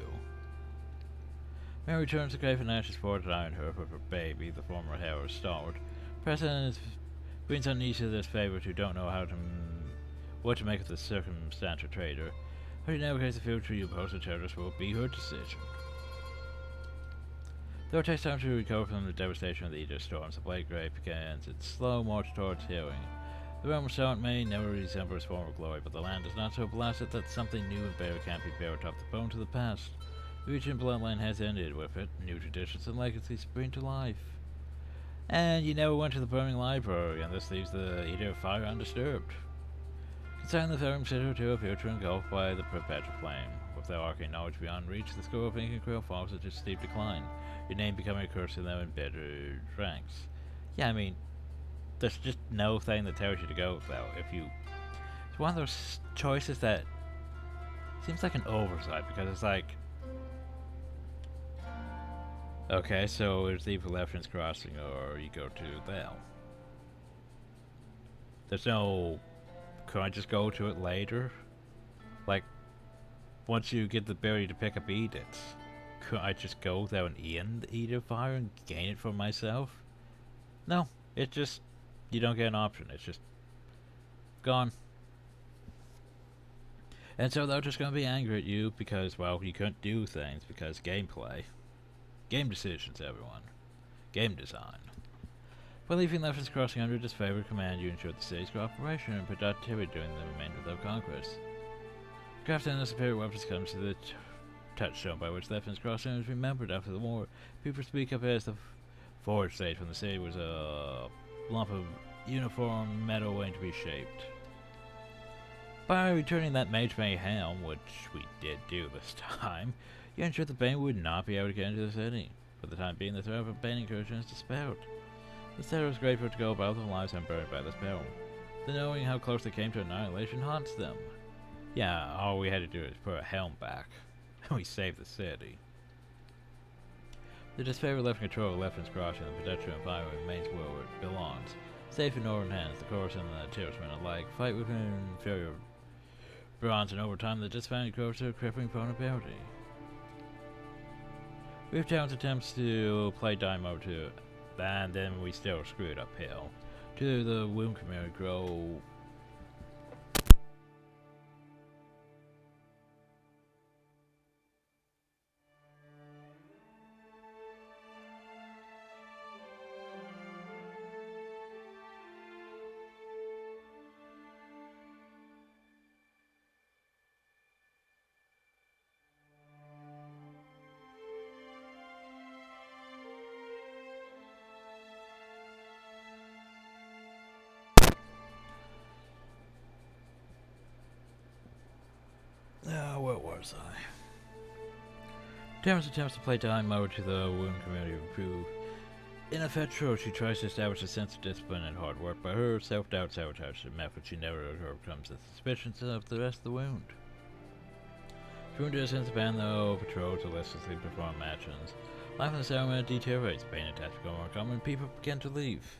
Mary returns to Grave and Ash's forward to Iron Herb with her baby, the former Harrow's stalwart. President brings uneasy to this favorite who don't know what to make of the circumstantial trader. How she navigates the future you pose to terrorists will be her decision. Though it takes time to recover from the devastation of the Aegis storms, the Blade Grave begins its slow march towards healing. The realm of Silent may never resemble its former glory, but the land is not so blasted that something new and better can't be buried off the bones of the past. The region bloodline has ended with it. New traditions and legacies spring to life. And you never went to the burning library, and this leaves the Eater of Fire undisturbed. Consign the Farum City to a future engulfed by the perpetual flame. With their arcane knowledge beyond reach, the score of ink and krill falls into steep decline, your name becoming a curse in their embittered ranks. Yeah, I mean, there's just no thing that tells you to go though. It's one of those choices that seems like an oversight, because it's like, okay, so it's either Left's Crossing or you go to Val. There's no, can I just go to it later? Like, once you get the ability to pick up edicts, could I just go there and end the Edict of Fire and gain it for myself? No, it just, you don't get an option, it's just gone. And so they're just going to be angry at you because, well, you couldn't do things because gameplay. Game decisions, everyone. Game design. By leaving Left's Crossing under disfavored command, you ensure the city's cooperation and productivity during the remainder of their conquest. Crafting the superior weapons comes to the touchstone by which Left's Crossing is remembered after the war. People speak of it as the forward stage when the city was a lump of uniform metal waiting to be shaped. By returning that Mage Bane helm, which we did do this time, you ensured the Bane would not be able to get into the city. For the time being, the threat of a Bane incursion is dispelled. The city was grateful to go about their lives unburned by this peril. The knowing how close they came to annihilation haunts them. Yeah, all we had to do is put a helm back, and we saved the city. The disfavored left control of Left's Crossing and the pedestrian fire remains where it belongs. Safe in northern hands, the Chorus and the Talisman alike fight with an inferior bronze, and over time the disbanded grows to a crippling vulnerability. We've challenged attempts to play Daimo too, and then we still screwed uphill. To the womb community grow. was I? Terrence attempts to play time mode to the wound community prove ineffectual. She tries to establish a sense of discipline and hard work, but her self-doubt sabotages the method. She never overcomes the suspicions of the rest of the wound. Wounded since the band, though, patrols will listlessly perform actions. Life in the settlement deteriorates. Pain attacks become more common, and people begin to leave.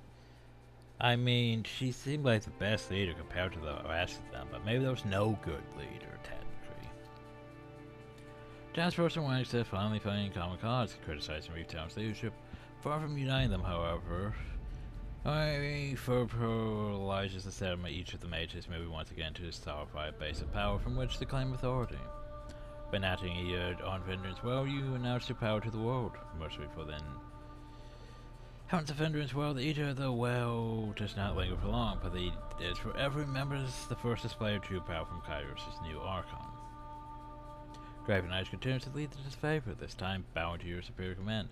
I mean, she seemed like the best leader compared to the rest of them, but maybe there was no good leader, technically. John's person ranks are finally finding common cause, criticizing Reef Town's leadership. Far from uniting them, however, only further paralyzes the settlement. Each of the mages moving once again to solidify a base of power from which to claim authority. By enacting a year on Vengeance Well, you announce your power to the world. Mostly for then. Hounds of Vengeance Well, the Eater of the Well does not linger for long, but it is forever remembers the first display of true power from Kairos' new Archon. Graven Knight continues to lead the disfavor, this time bowing to your superior command.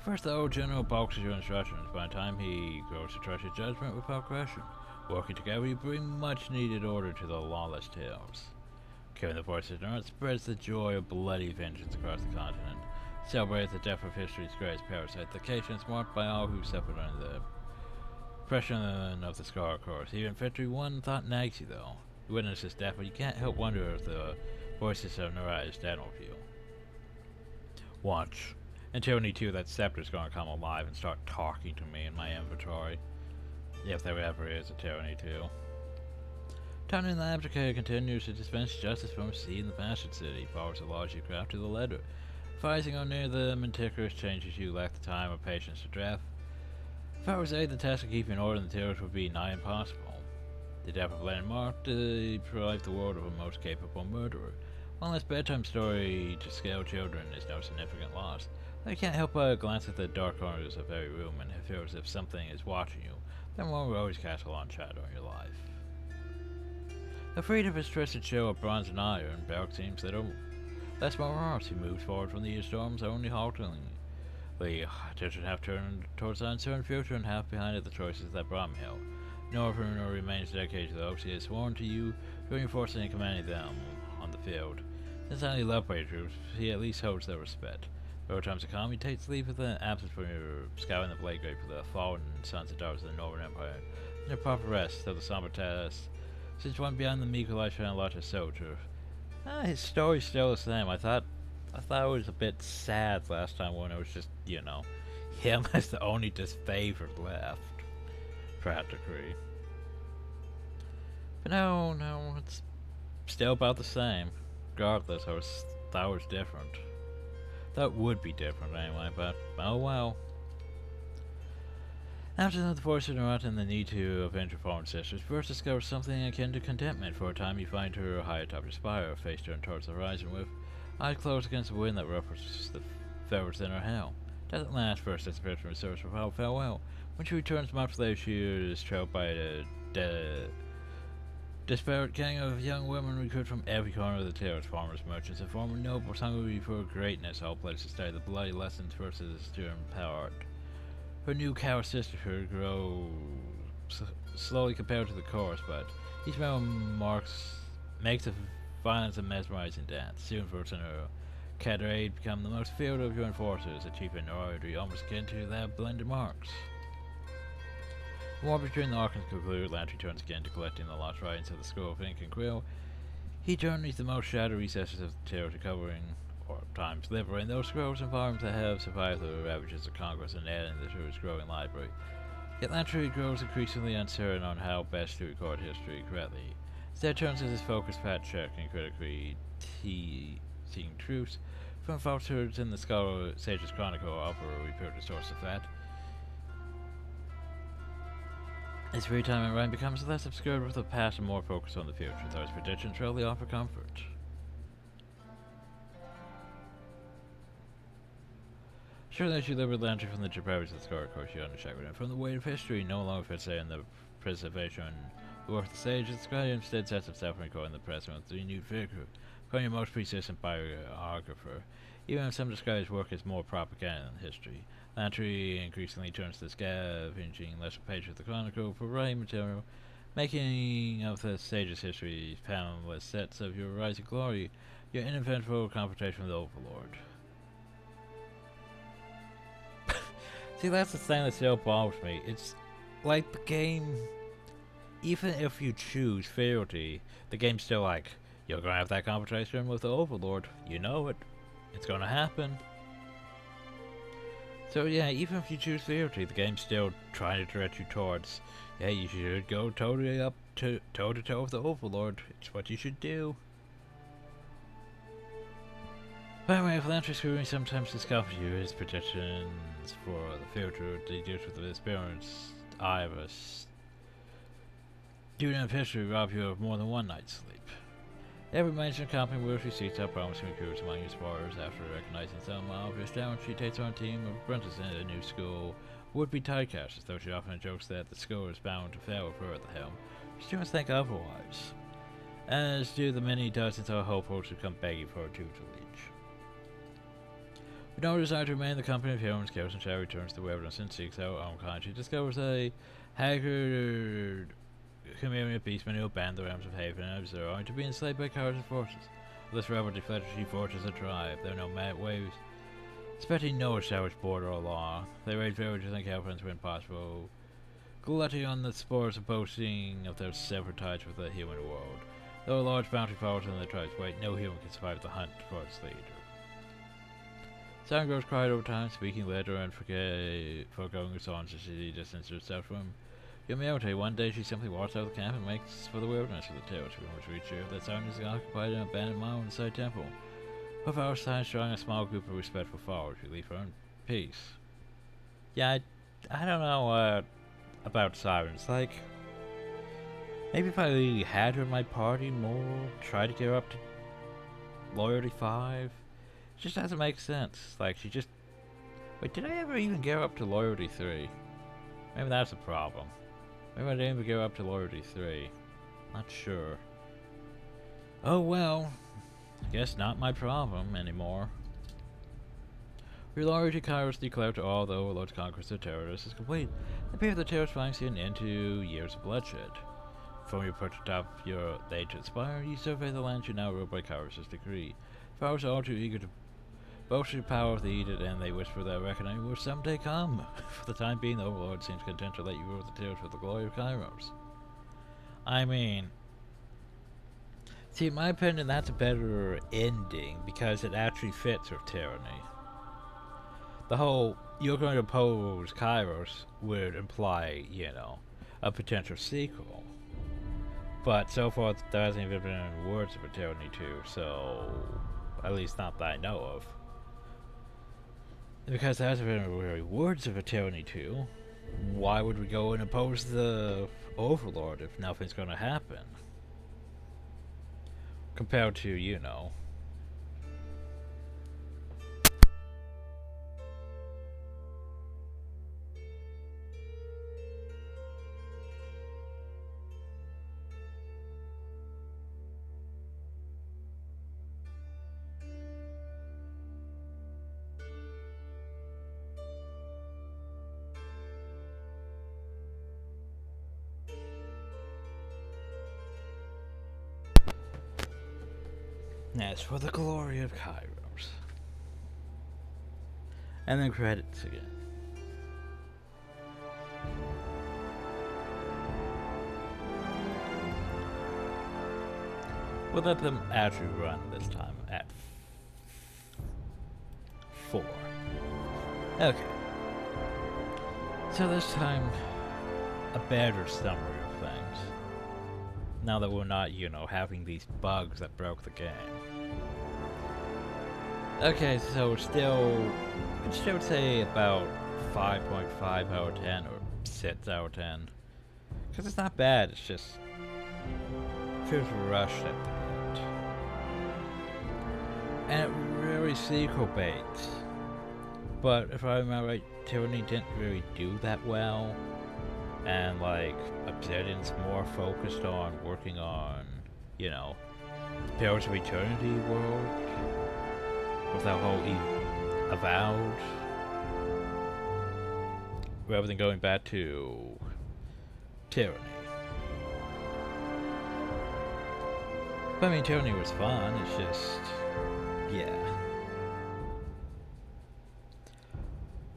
First, though, General balks at your instructions. By the time he grows to trust your judgment without question, working together, you bring much needed order to the lawless tales. Killing the voices of ignorance spreads the joy of bloody vengeance across the continent. Celebrates the death of history's greatest parasite. The occasion is marked by all who suffered under the oppression of the Scar Course. Even victory one thought nags you, though. You witness his death, but you can't help wonder if the voices of Narai's dead of you. Watch. Until Tyranny 2, that scepter's gonna come alive and start talking to me in my inventory. If there ever is a Tyranny 2. Tyranny the Abdicator continues to dispense justice from sea in the Bastard City, follows the laws you craft to the letter. Advising on near the meticulous changes you lack the time or patience to draft. If I was A, the task of keeping order in the territory would be nigh impossible. The death of Landmark deprived the world of a most capable murderer. One less bedtime story to scare children is no significant loss. I can't help but glance at the dark corners of every room and feel as if something is watching you, then one will always cast a long shadow on your life. Afraid of his trusted show of bronze and iron, Belk seems little less morose. He moves forward from the storms only haltingly. Attention half turned towards the uncertain future and half behind at the choices that brought him here. Northern remains dedicated to the hopes he has sworn to you, reinforcing and commanding them on the field. Since only love by your troops, he at least holds their respect. Over times to come, he takes leave of the absence from your scouting the Blade Grade for the fallen sons and daughters of the Northern Empire, and their proper rest of the somber task. Since one beyond the meek life and lot of soldier. His story's still the same. I thought it was a bit sad last time when it was just, you know, him as the only disfavored left. Practically. But no, it's still about the same. Regardless, I thought it was different. Thought it would be different anyway, but oh well. After the voice of Narata and the need to avenge her fallen sisters, first discovers something akin to contentment. For a time you find her high atop your spire, face turned towards the horizon with eyes closed against the wind that ruffles the feathers in her hair. Doesn't last. First disappears from her service without farewell. When she returns months later, she is trailed by a disparate gang of young women recruited from every corner of the terrace, farmers, merchants, and former nobles hungry for greatness, all pledged to study the bloody lessons versus to empowered. Her new cow sisterhood grows slowly compared to the chorus, but each member makes the violence a mesmerizing dance. Soon, first in her cadre become the most feared of your enforcers, achieving notoriety almost akin to that of blended marks. The war between the Archons concluded, Lantry turns again to collecting the lost writings of the Scroll of Ink and Quill. He journeys the most shadowed recesses of the territory, covering, or times liberating those scrolls and volumes that have survived the ravages of Congress and adding to his growing library. Yet Lantry grows increasingly uncertain on how best to record history correctly. Instead turns to his focused fact-checking, critically seeking truths from falsehoods in the Sage's Chronicle, offer a reputed source of fact. His free time and writing becomes less obscured with the past and more focused on the future, though his predictions rarely offer comfort. Surely as you liberate Lantry from the depravities of the Scar Course, you understand him from the weight of history, no longer fits in the preservation of the work of the Sage. The Scribe instead sets himself in recording the present with renewed vigor, becoming your most persistent biographer. Even if some describe his work as more propaganda than history, Lantry increasingly turns to scavenging lesser pages of the Chronicle for writing material, making of the Sage's history boundless sets of your rising glory. You're in eventual confrontation with the Overlord. See, that's the thing that still bothers me. It's like the game, even if you choose fealty, the game's still like, you're gonna have that confrontation with the Overlord. You know it. It's gonna happen. So yeah, even if you choose fealty, the game's still trying to direct you towards, yeah, you should go totally up to toe-to-toe with the Overlord. It's what you should do. By the way, philanthropy screwing sometimes discovers you his predictions for the future deduced with the experience Iris. Due to history rob you of more than one night's sleep. Every major company will receipts out promising recruits among your supporters. After recognizing some obvious talent, she takes on a team of apprentices in a new school. Would-be typecasters, though she often jokes that the school is bound to fail with her at the helm. Students think otherwise, as do the many dozens of hopefuls who come begging for a tutelage. With no desire to remain in the company of humans, Chaos and Shadow returns to the wilderness and seeks out her own kind. She discovers a haggard community of beastmen who abandon the realms of Haven and observe only to be enslaved by cowards and forces. With this rebel deflector, she forges a tribe. There are no mad waves, expecting no established border or law. They raid villages and caravans when possible, glutting on the spores of boasting of their severed ties with the human world. Though a large bounty falls on the tribe's weight, no human can survive the hunt for its leader. Sound grows quiet over time, speaking later and foregoing her songs as she distances herself from him. Yumiote, one day she simply walks out of the camp and makes for the wilderness with the territory in which we reach her. That sound is occupied in an abandoned mile inside temple. Of our side, showing a small group of respectful followers, we leave her in peace. Yeah, I don't know about sirens. Like, maybe if I had her in my party more, try to get her up to loyalty 5. It just doesn't make sense. Like, she just... Wait, did I ever even get her up to loyalty 3? Maybe that's a problem. Maybe I didn't even get her up to loyalty 3. Not sure. Oh well. I guess not my problem anymore. Your loyalty Kairos declared to all the overlords conquest of terrorists is complete. The period of the terrorist flying see an end to years of bloodshed. From your perch atop your ancient spire, you survey the land you now ruled by Kairos' decree. Powers are all too eager to boast your power of the Edict, and they whisper that reckoning will someday come. For the time being, the Overlord seems content to let you rule the terrorists with the glory of Kairos. I mean, see, in my opinion, that's a better ending because it actually fits with Tyranny. The whole, you're going to oppose Kairos would imply, you know, a potential sequel. But so far, there hasn't even been any words of a Tyranny 2, so at least not that I know of. And because there hasn't been really words of a Tyranny 2, why would we go and oppose the Overlord if nothing's going to happen? Compared to, you know, as for the glory of Kairos. And then credits again. We'll let them actually run this time at 4. Okay. So this time, a better summary of things. Now that we're not, you know, having these bugs that broke the game. Okay, so still, I'd still say about 5.5 out of 10 or 6 out of 10. Because it's not bad, it's just, feels rushed at the end. And it really sequel baits. But if I remember right, Tyranny didn't really do that well. And like, Obsidian's more focused on working on, you know, the Pillars of Eternity world. With that whole Avowed. Rather than going back to Tyranny. But I mean, Tyranny was fun, it's just... yeah.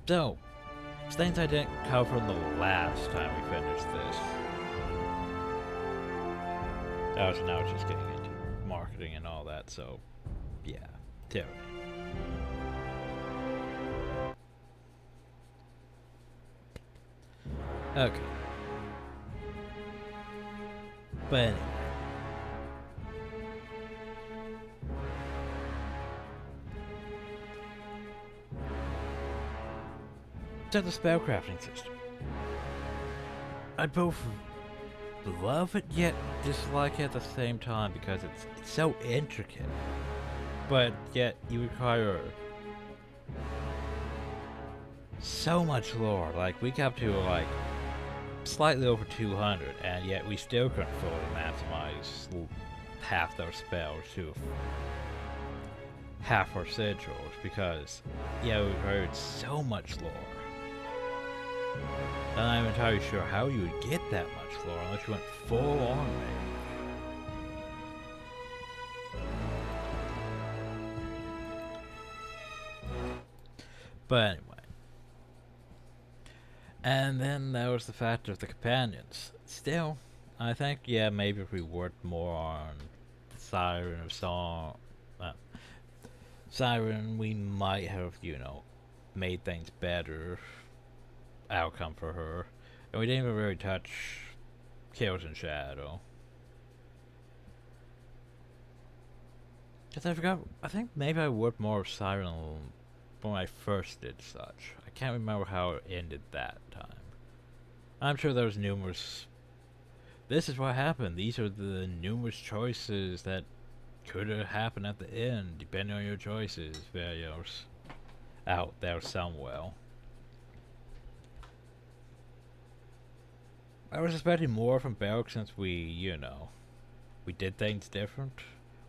So, things I didn't cover the last time we finished this. So now it's just getting into marketing and all that, so... yeah. Tyranny. Okay. But anyway. So the spellcrafting system. I both love it yet dislike it at the same time because it's so intricate. But yet you require so much lore. Like we got up to like slightly over 200, and yet we still couldn't fully maximize half those spells to half our sigils because yeah, we heard so much lore. And I'm not entirely sure how you would get that much lore unless you went full on maybe. But anyway. And then there was the fact of the companions. Still, I think, yeah, maybe if we worked more on the Siren of Song, Siren, we might have, you know, made things better outcome for her. And we didn't even really touch Kills in Shadow. Because I forgot, I think maybe I worked more of Siren when I first did such. I can't remember how it ended that time. I'm sure there was numerous... This is what happened. These are the numerous choices that could have happened at the end, depending on your choices, videos out there somewhere. I was expecting more from Belk since we, you know, we did things different.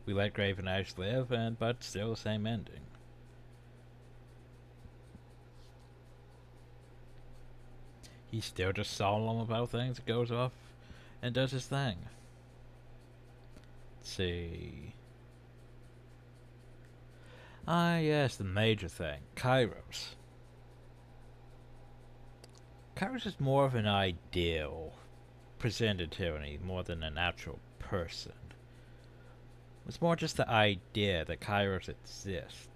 We let Graven Ash live, but still the same ending. He's still just solemn about things, goes off and does his thing. Let's see. Ah, yes, the major thing. Kairos. Kairos is more of an ideal presented tyranny more than an actual person. It's more just the idea that Kairos exists.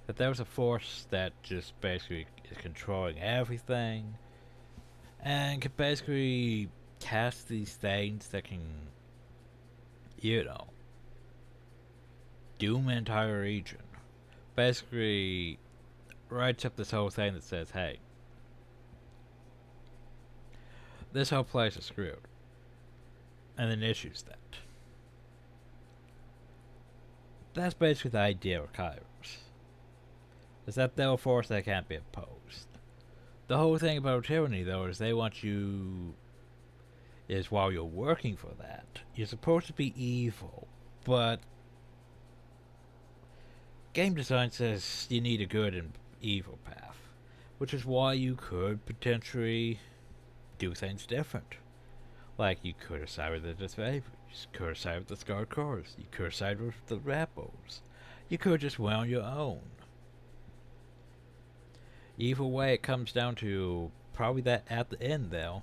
That there's a force that just basically is controlling everything. And can basically cast these things that can, you know, doom an entire region. Basically, writes up this whole thing that says, hey, this whole place is screwed. And then issues that. That's basically the idea of Kairos. Is that they're a force that can't be opposed. The whole thing about tyranny, though, is they want you... is while you're working for that, you're supposed to be evil, but... game design says you need a good and evil path. Which is why you could potentially do things different. Like, you could have sided with the disfavored, you could have sided with the Scarred Cores, you could have sided with the Rappos. You could have just went on your own. Either way, it comes down to probably that at the end, though.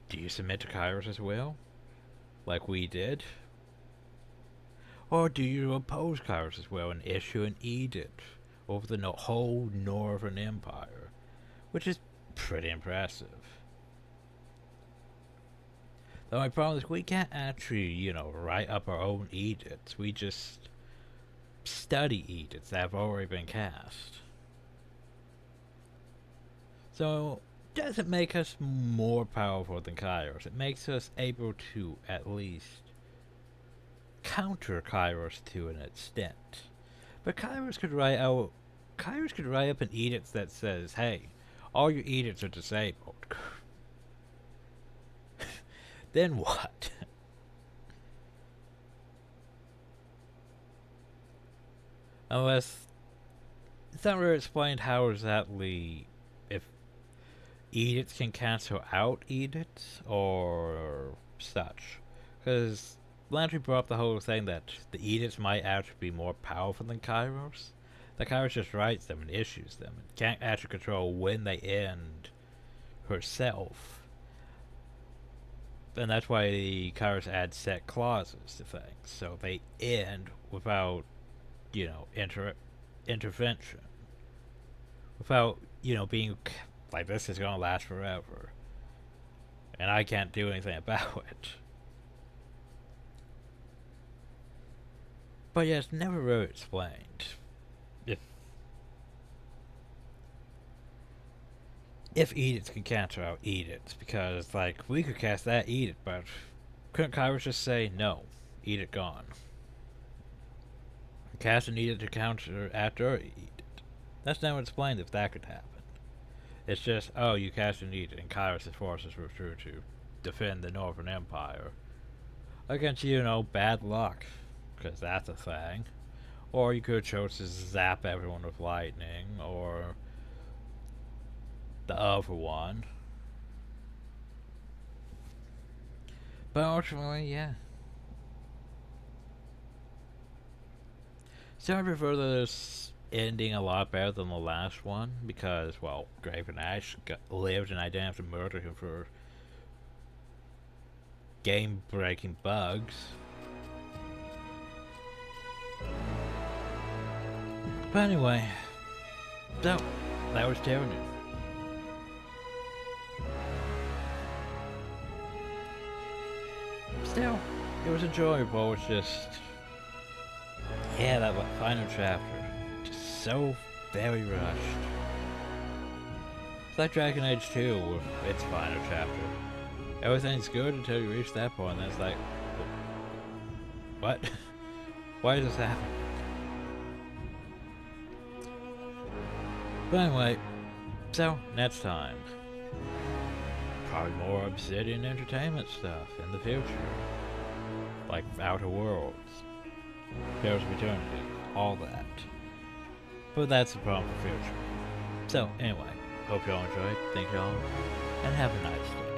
Do you submit to Kairos as well? Like we did? Or do you oppose Kairos as well and issue an edict over the whole Northern Empire? Which is pretty impressive. The only problem is we can't actually, you know, write up our own edicts. We just study edicts that have already been cast. So, does it make us more powerful than Kairos? It makes us able to, at least, counter Kairos to an extent. But Kairos could write up an edict that says, hey, all your edicts are disabled. Then what? Unless, it's not really explained how exactly, if edicts can cancel out edicts or such. Because Landry brought up the whole thing that the Edicts might actually be more powerful than Kairos. The Kairos just writes them and issues them, and can't actually control when they end herself. And that's why the Kairos add set clauses to things, so they end without, you know, intervention. Without, you know, being like, this is gonna last forever. And I can't do anything about it. But yeah, it's never really explained. If edicts can cancel out edicts, because, like, we could cast that edict, but couldn't Kairos just say, no, edict gone? Cast an edict to counter after edict. That's never explained if that could happen. It's just, oh, you cast an edict and Kairos' forces withdrew to defend the Northern Empire against, you know, bad luck, because that's a thing. Or you could have chose to zap everyone with lightning, or the other one. But ultimately, yeah. So I prefer this ending a lot better than the last one, because, well, Graven Ash lived and I didn't have to murder him for game-breaking bugs. But anyway, so, that was Tyranny. Still, it was enjoyable. It's just, yeah, that final chapter, just so very rushed. It's like Dragon Age 2 with its final chapter. Everything's good until you reach that point, and it's like, what? Why is this happening? But anyway, so next time, probably more Obsidian Entertainment stuff in the future. Like Outer Worlds, Pillars of Eternity, all that. But that's the problem for future. So anyway, hope y'all enjoyed, thank y'all, and have a nice day.